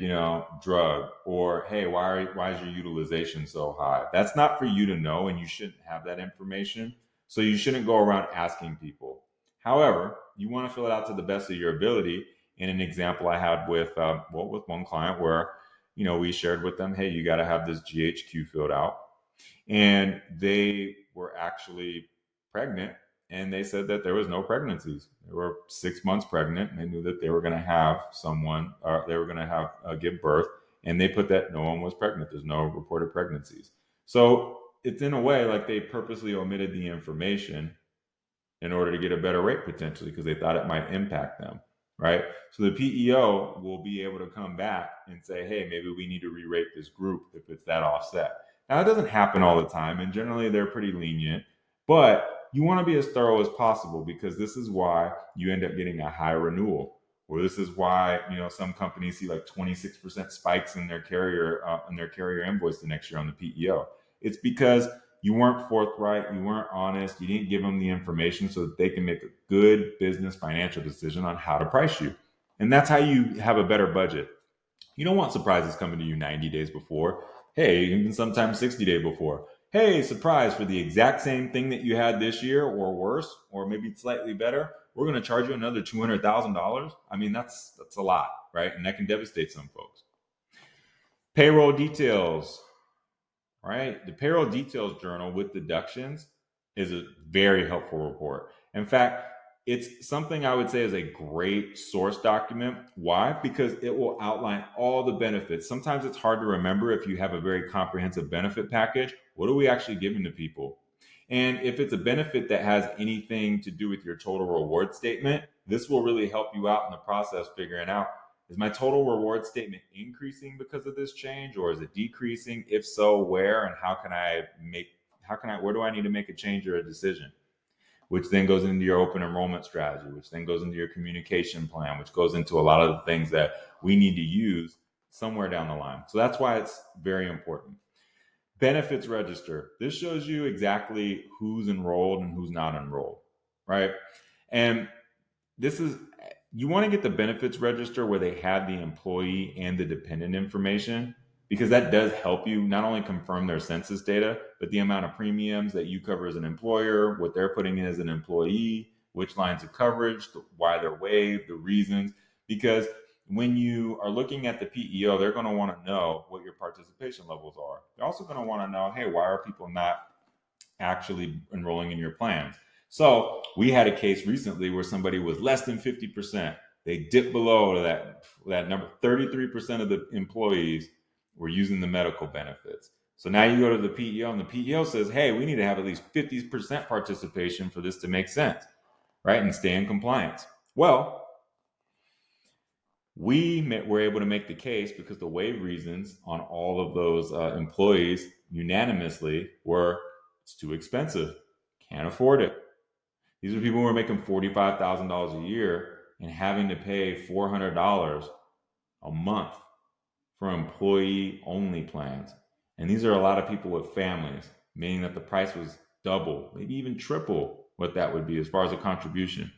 drug, or hey, why is your utilization so high? That's not for you to know, and you shouldn't have that information. So you shouldn't go around asking people. However, you want to fill it out to the best of your ability. In an example I had with with one client where, we shared with them, hey, you got to have this GHQ filled out, and they were actually pregnant, and they said that there was no pregnancies. They were 6 months pregnant, and they knew that they were going to have someone, or they were going to have give birth, and they put that no one was pregnant. There's no reported pregnancies. So it's in a way like they purposely omitted the information in order to get a better rate potentially because they thought it might impact them, right? So the PEO will be able to come back and say, hey, maybe we need to re-rate this group if it's that offset. Now, it doesn't happen all the time, and generally they're pretty lenient, but you want to be as thorough as possible because this is why you end up getting a high renewal, or this is why some companies see like 26% spikes in their carrier invoice the next year on the PEO. It's because you weren't forthright, you weren't honest, you didn't give them the information so that they can make a good business financial decision on how to price you. And that's how you have a better budget. You don't want surprises coming to you 90 days before. Hey, even sometimes 60 days before. Hey, surprise, for the exact same thing that you had this year or worse, or maybe slightly better, we're going to charge you another $200,000. I mean, that's a lot, right? And that can devastate some folks. Payroll details. Right? The payroll details journal with deductions is a very helpful report. In fact, it's something I would say is a great source document. Why? Because it will outline all the benefits. Sometimes it's hard to remember if you have a very comprehensive benefit package. What are we actually giving to people? And if it's a benefit that has anything to do with your total reward statement, this will really help you out in the process figuring out, is my total reward statement increasing because of this change, or is it decreasing? If so, where, and where do I need to make a change or a decision? Which then goes into your open enrollment strategy, which then goes into your communication plan, which goes into a lot of the things that we need to use somewhere down the line. So that's why it's very important. Benefits register. This shows you exactly who's enrolled and who's not enrolled, right? And you want to get the benefits register where they have the employee and the dependent information, because that does help you not only confirm their census data, but the amount of premiums that you cover as an employer, what they're putting in as an employee, which lines of coverage, why they're waived, the reasons. Because when you are looking at the PEO, they're going to want to know what your participation levels are. They're also going to want to know, hey, why are people not actually enrolling in your plans? So we had a case recently where somebody was less than 50%. They dipped below that number. 33% of the employees were using the medical benefits. So now you go to the PEO, and the PEO says, hey, we need to have at least 50% participation for this to make sense, right? And stay in compliance. Well, we were able to make the case because the waive reasons on all of those employees unanimously were, it's too expensive, can't afford it. These are people who are making $45,000 a year and having to pay $400 a month for employee-only plans. And these are a lot of people with families, meaning that the price was double, maybe even triple what that would be as far as a contribution.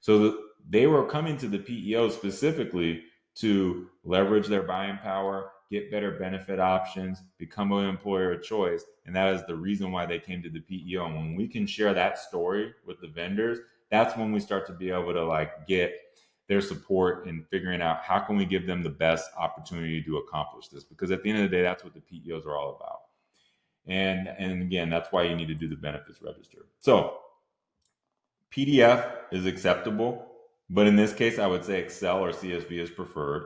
So they were coming to the PEO specifically to leverage their buying power, get better benefit options, become an employer of choice. And that is the reason why they came to the PEO. And when we can share that story with the vendors, that's when we start to be able to get their support in figuring out how can we give them the best opportunity to accomplish this. Because at the end of the day, that's what the PEOs are all about. And again, that's why you need to do the benefits register. So PDF is acceptable, but in this case, I would say Excel or CSV is preferred,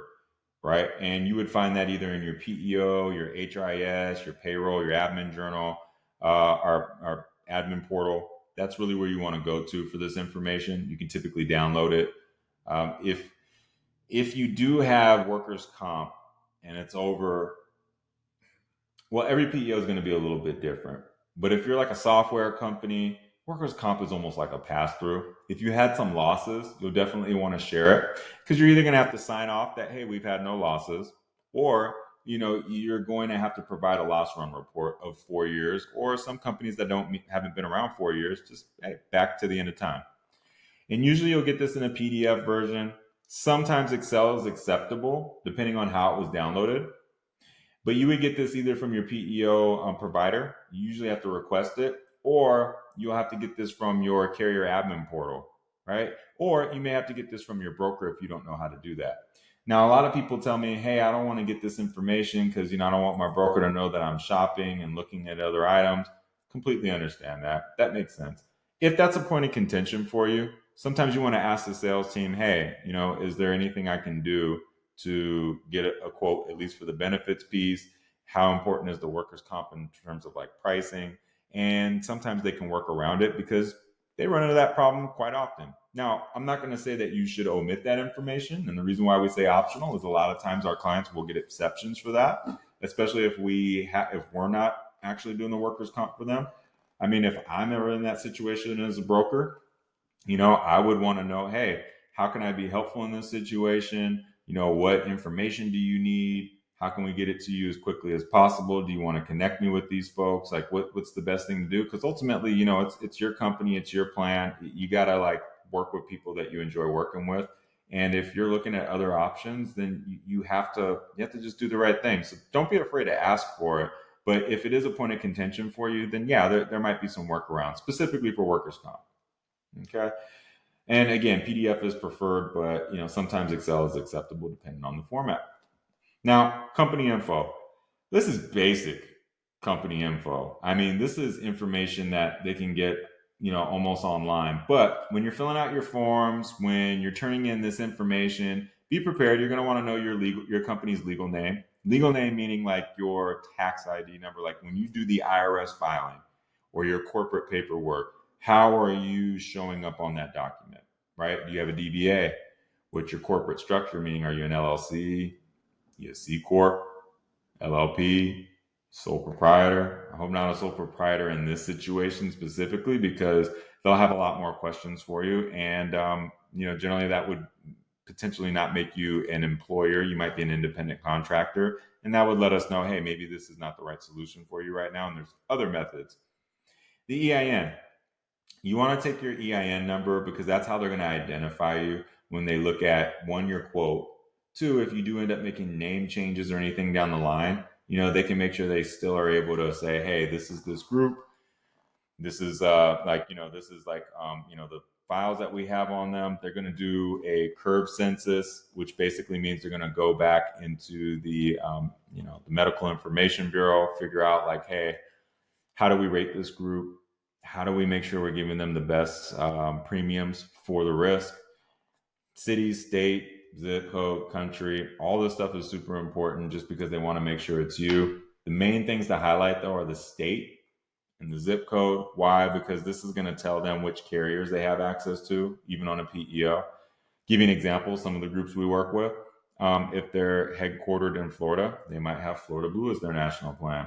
right? And you would find that either in your PEO, your HRIS, your payroll, your admin journal, our admin portal. That's really where you want to go to for this information. You can typically download it. If you do have workers' comp and it's over, well, every PEO is going to be a little bit different. But if you're like a software company, workers' comp is almost like a pass through. If you had some losses, you'll definitely want to share it because you're either going to have to sign off that, hey, we've had no losses, or you're going to have to provide a loss run report of 4 years, or some companies that haven't been around 4 years, just hey, back to the end of time. And usually you'll get this in a PDF version. Sometimes Excel is acceptable depending on how it was downloaded. But you would get this either from your PEO provider. You usually have to request it, or you'll have to get this from your carrier admin portal, right? Or you may have to get this from your broker if you don't know how to do that. Now, a lot of people tell me, hey, I don't want to get this information because, I don't want my broker to know that I'm shopping and looking at other items. Completely understand that. That makes sense. If that's a point of contention for you, sometimes you want to ask the sales team, hey, is there anything I can do to get a quote, at least for the benefits piece? How important is the workers' comp in terms of like pricing? And sometimes they can work around it because they run into that problem quite often. Now, I'm not going to say that you should omit that information. And the reason why we say optional is a lot of times our clients will get exceptions for that, especially if we're not actually doing the workers' comp for them. I mean, if I'm ever in that situation as a broker, I would want to know, hey, how can I be helpful in this situation? What information do you need? How can we get it to you as quickly as possible? Do you want to connect me with these folks? Like, what's the best thing to do? Because ultimately, it's your company, it's your plan. You gotta like work with people that you enjoy working with. And if you're looking at other options, then you have to just do the right thing. So don't be afraid to ask for it. But if it is a point of contention for you, then yeah, there might be some workarounds, specifically for workers' comp. Okay. And again, PDF is preferred, but sometimes Excel is acceptable depending on the format. Now, company info. This is basic company info. I mean, this is information that they can get, almost online. But when you're filling out your forms, when you're turning in this information, be prepared. You're going to want to know your company's legal name. Legal name meaning like your tax ID number, like when you do the IRS filing or your corporate paperwork. How are you showing up on that document, right? Do you have a DBA? What's your corporate structure? Meaning, are you an LLC, you a C Corp, LLP, sole proprietor? I hope not a sole proprietor in this situation specifically, because they'll have a lot more questions for you. And, generally that would potentially not make you an employer. You might be an independent contractor. And that would let us know, hey, maybe this is not the right solution for you right now. And there's other methods. The EIN. You want to take your EIN number because that's how they're going to identify you when they look at, one, your quote. Two, if you do end up making name changes or anything down the line, they can make sure they still are able to say, hey, this is this group. This is the files that we have on them. They're going to do a curve census, which basically means they're going to go back into the medical information bureau, figure out like, hey, how do we rate this group? How do we make sure we're giving them the best premiums for the risk? City, state, zip code, country, all this stuff is super important just because they want to make sure it's you. The main things to highlight though are the state and the zip code. Why? Because this is going to tell them which carriers they have access to, even on a PEO. Give you an example, some of the groups we work with, if they're headquartered in Florida, they might have Florida Blue as their national plan.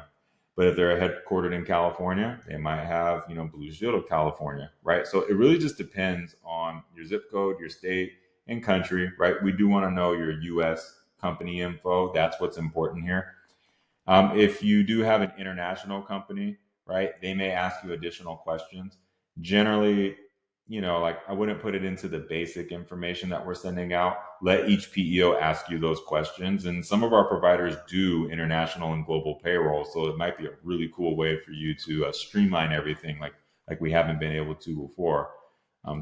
But if they're headquartered in California, they might have, Blue Shield of California, right? So it really just depends on your zip code, your state, and country, right? We do want to know your U.S. company info. That's what's important here. If you do have an international company, right, they may ask you additional questions. Generally, like I wouldn't put it into the basic information that we're sending out. Let each PEO ask you those questions. And some of our providers do international and global payroll. So it might be a really cool way for you to streamline everything like we haven't been able to before.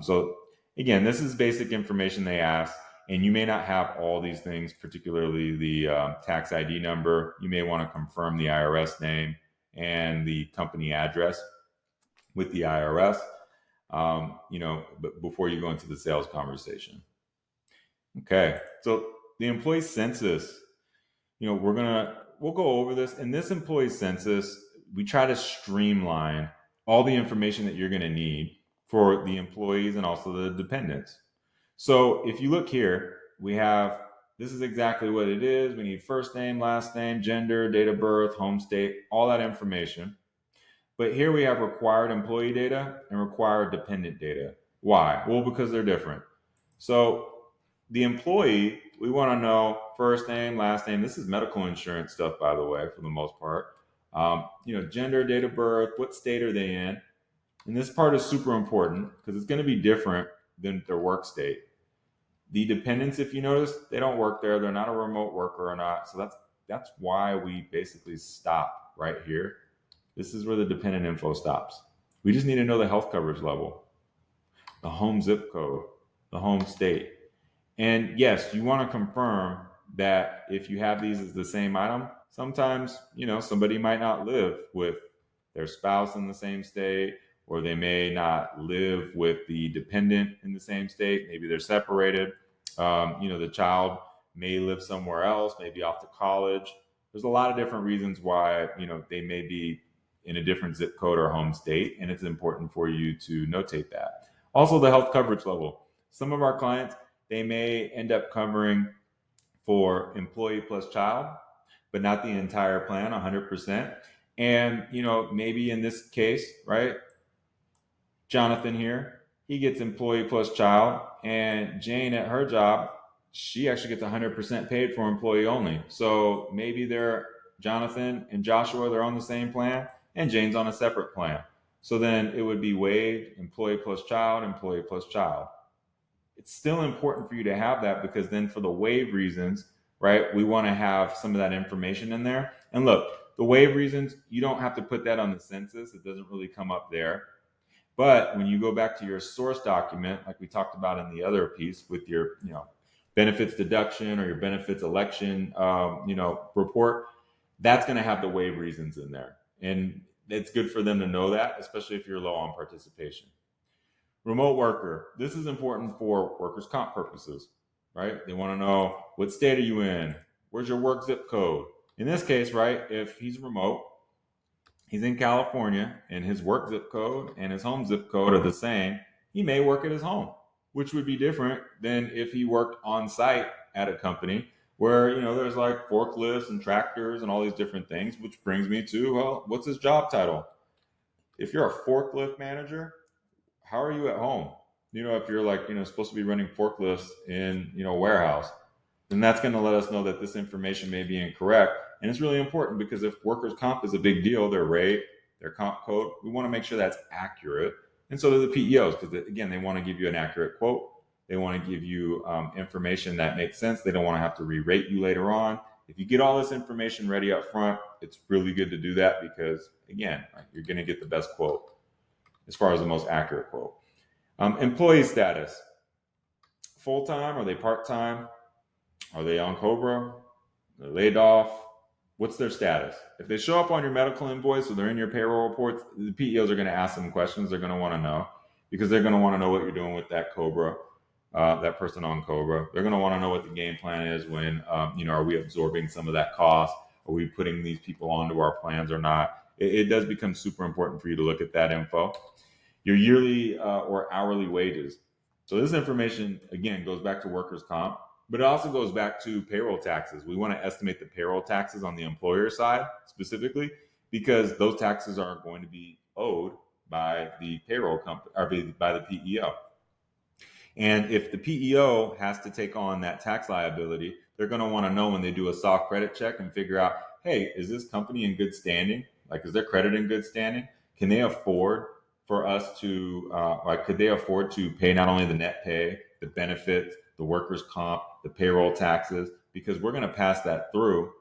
So again, this is basic information they ask. And you may not have all these things, particularly the tax ID number. You may want to confirm the IRS name and the company address with the IRS. but before you go into the sales conversation. Okay, so the employee census, we'll go over this. In this employee census, we try to streamline all the information that you're going to need for the employees and also the dependents. So if you look here, we have, this is exactly what it is. We need first name, last name, gender, date of birth, home state, all that information. But here we have required employee data and required dependent data. Why? Well, because they're different. So the employee, we want to know first name, last name. This is medical insurance stuff, by the way, for the most part. Gender, date of birth, what state are they in? And this part is super important because it's going to be different than their work state. The dependents, if you notice, they don't work there. They're not a remote worker or not. So that's why we basically stop right here. This is where the dependent info stops. We just need to know the health coverage level, the home zip code, the home state. And yes, you want to confirm that if you have these as the same item, sometimes, somebody might not live with their spouse in the same state, or they may not live with the dependent in the same state. Maybe they're separated. The child may live somewhere else, maybe off to college. There's a lot of different reasons why, they may be in a different zip code or home state, and it's important for you to notate that. Also, the health coverage level. Some of our clients, they may end up covering for employee plus child, but not the entire plan 100%. And, maybe in this case, right, Jonathan here, he gets employee plus child, and Jane at her job, she actually gets 100% paid for employee only. So maybe they're Jonathan and Joshua, they're on the same plan, and Jane's on a separate plan. So then it would be waived employee plus child, employee plus child. It's still important for you to have that because then for the waive reasons, right, we want to have some of that information in there. And look, the waive reasons, you don't have to put that on the census. It doesn't really come up there. But when you go back to your source document, like we talked about in the other piece with your, benefits deduction or your benefits election, report, that's going to have the waive reasons in there. And it's good for them to know that, especially if you're low on participation. Remote worker. This is important for workers' comp purposes, right? They want to know what state are you in? Where's your work zip code? In this case, right, if he's remote, he's in California and his work zip code and his home zip code are the same, he may work at his home, which would be different than if he worked on site at a company where, there's like forklifts and tractors and all these different things, which brings me to, well, what's his job title? If you're a forklift manager, how are you at home? If you're like, supposed to be running forklifts in, a warehouse, then that's going to let us know that this information may be incorrect. And it's really important because if workers' comp is a big deal, their rate, their comp code, we want to make sure that's accurate. And so do the PEOs, because again, they want to give you an accurate quote. They want to give you information that makes sense. They don't want to have to re-rate you later on. If you get all this information ready up front, it's really good to do that because, again, you're going to get the best quote as far as the most accurate quote. Employee status. Full-time? Are they part-time? Are they on COBRA? They're laid off? What's their status? If they show up on your medical invoice or they're in your payroll reports, the PEOs are going to ask them questions. They're going to want to know because they're going to want to know what you're doing with that COBRA, that person on COBRA. They're going to want to know what the game plan is when, are we absorbing some of that cost? Are we putting these people onto our plans or not? It does become super important for you to look at that info. Your yearly or hourly wages. So this information, again, goes back to workers' comp, but it also goes back to payroll taxes. We want to estimate the payroll taxes on the employer side specifically because those taxes are going to be owed by the payroll company or by the PEO. And if the PEO has to take on that tax liability, they're going to want to know when they do a soft credit check and figure out, hey, is this company in good standing? Like, is their credit in good standing? Can they afford for us to, could they afford to pay not only the net pay, the benefits, the workers' comp, the payroll taxes? Because we're going to pass that through,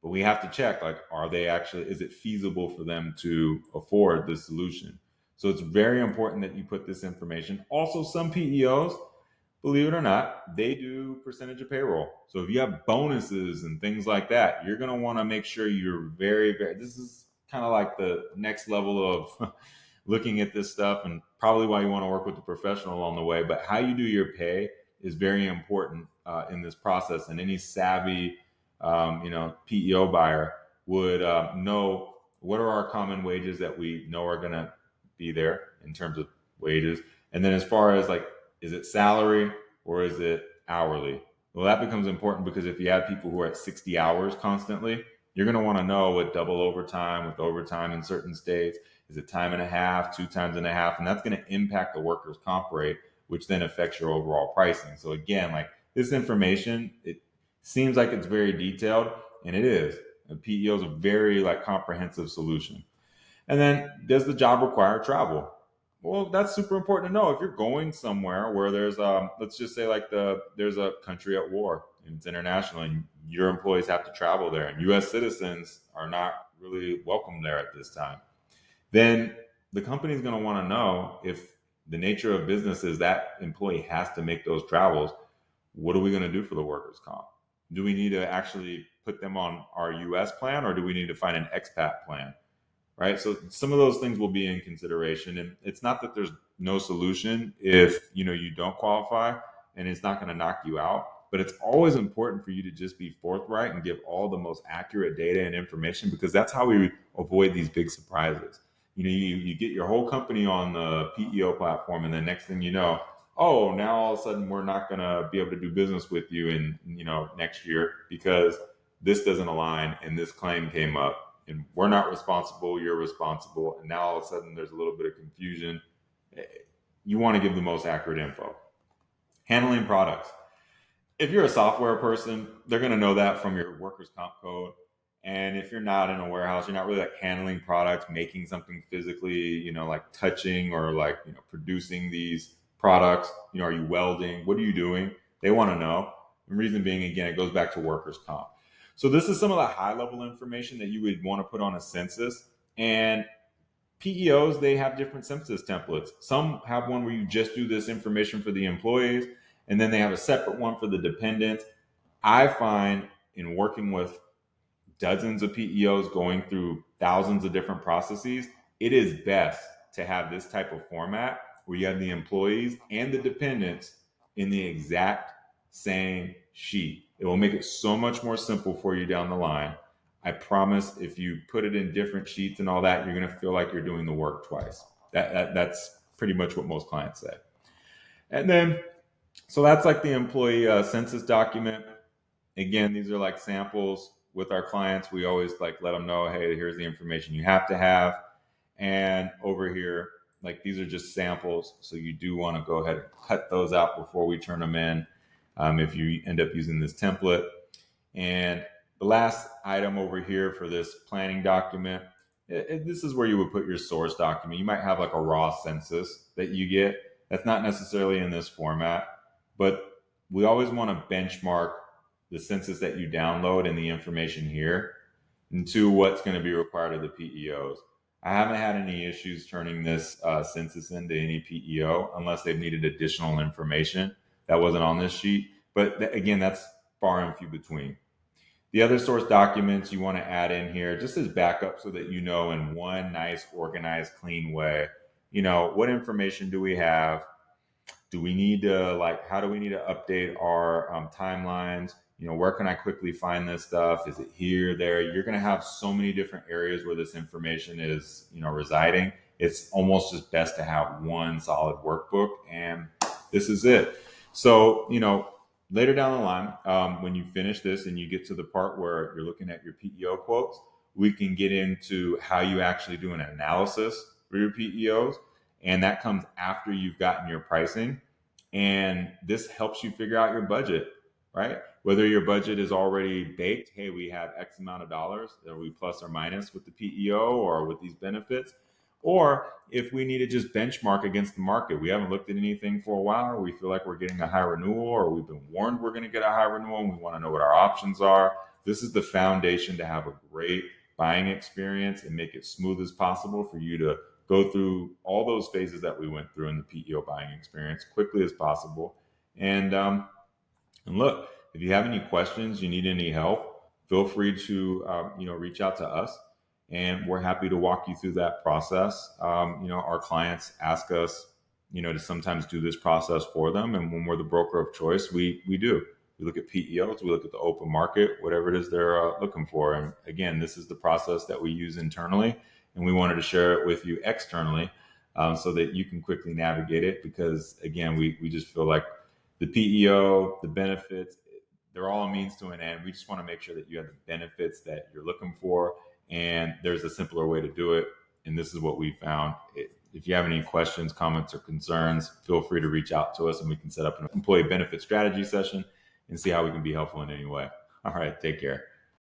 but we have to check, like, is it feasible for them to afford this solution? So it's very important that you put this information. Also, some PEOs, believe it or not, they do percentage of payroll. So if you have bonuses and things like that, you're going to want to make sure you're very, very, this is kind of like the next level of looking at this stuff, and probably why you want to work with a professional along the way. But how you do your pay is very important in this process. And any savvy, PEO buyer would know what are our common wages that we know are going to be there in terms of wages. And then as far as like, is it salary or is it hourly? Well, that becomes important because if you have people who are at 60 hours constantly, you're going to want to know what double overtime, with overtime in certain states, is it time and a half, 2 times and a half? And that's going to impact the workers' comp rate, which then affects your overall pricing. So again, like this information, it seems like it's very detailed, and it is. A PEO is a very like comprehensive solution. And then, does the job require travel? Well, that's super important to know. If you're going somewhere where there's, let's just say like there's a country at war and it's international, and your employees have to travel there, and U.S. citizens are not really welcome there at this time, then the company's going to want to know, if the nature of business is that employee has to make those travels, what are we going to do for the workers' comp? Do we need to actually put them on our U.S. plan, or do we need to find an expat plan? Right. So some of those things will be in consideration, and it's not that there's no solution if you don't qualify, and it's not going to knock you out. But it's always important for you to just be forthright and give all the most accurate data and information, because that's how we avoid these big surprises. You get your whole company on the PEO platform, and then next thing you know, oh, now all of a sudden we're not going to be able to do business with you in next year because this doesn't align and this claim came up, and we're not responsible, you're responsible, and now all of a sudden there's a little bit of confusion. You want to give the most accurate info. Handling products. If you're a software person, they're going to know that from your workers' comp code. And if you're not in a warehouse, you're not really like handling products, making something physically, like touching or like, producing these products. Are you welding? What are you doing? They want to know. The reason being, again, it goes back to workers' comp. So this is some of the high level information that you would want to put on a census. And PEOs, they have different census templates. Some have one where you just do this information for the employees, and then they have a separate one for the dependents. I find, in working with dozens of PEOs going through thousands of different processes, it is best to have this type of format where you have the employees and the dependents in the exact same sheet. It will make it so much more simple for you down the line. I promise, if you put it in different sheets and all that, you're going to feel like you're doing the work twice. That's pretty much what most clients say. And then, so that's like the employee census document. Again, these are like samples. With our clients, we always like let them know, hey, here's the information you have to have. And over here, like these are just samples. So you do want to go ahead and cut those out before we turn them in, if you end up using this template. And the last item over here for this planning document, this is where you would put your source document. You might have like a raw census that you get. That's not necessarily in this format, but we always want to benchmark the census that you download and the information here into what's going to be required of the PEOs. I haven't had any issues turning this census into any PEO unless they've needed additional information that wasn't on this sheet. But again, that's far and few between. The other source documents you want to add in here just as backup, so that in one nice, organized, clean way, what information do we have? Do we need to how do we need to update our timelines? Where can I quickly find this stuff? Is it here, there? You're going to have so many different areas where this information is, residing. It's almost just best to have one solid workbook, and this is it. So, later down the line, when you finish this and you get to the part where you're looking at your PEO quotes, we can get into how you actually do an analysis for your PEOs. And that comes after you've gotten your pricing. And this helps you figure out your budget, right? Whether your budget is already baked, hey, we have X amount of dollars, are we plus or minus with the PEO or with these benefits? Or if we need to just benchmark against the market, we haven't looked at anything for a while, or we feel like we're getting a high renewal, or we've been warned we're going to get a high renewal, and we want to know what our options are. This is the foundation to have a great buying experience and make it smooth as possible for you to go through all those phases that we went through in the PEO buying experience quickly as possible. And look, if you have any questions, you need any help, feel free to reach out to us. and we're happy to walk you through that process. Our clients ask us, to sometimes do this process for them, and when we're the broker of choice, we do. We look at PEOs, we look at the open market, whatever it is they're looking for. And again, this is the process that we use internally, and we wanted to share it with you externally, so that you can quickly navigate it. Because again, we just feel like the PEO, the benefits, they're all a means to an end. We just want to make sure that you have the benefits that you're looking for, and there's a simpler way to do it. And this is what we found. If you have any questions, comments, or concerns, feel free to reach out to us, and we can set up an employee benefit strategy session and see how we can be helpful in any way. All right, take care.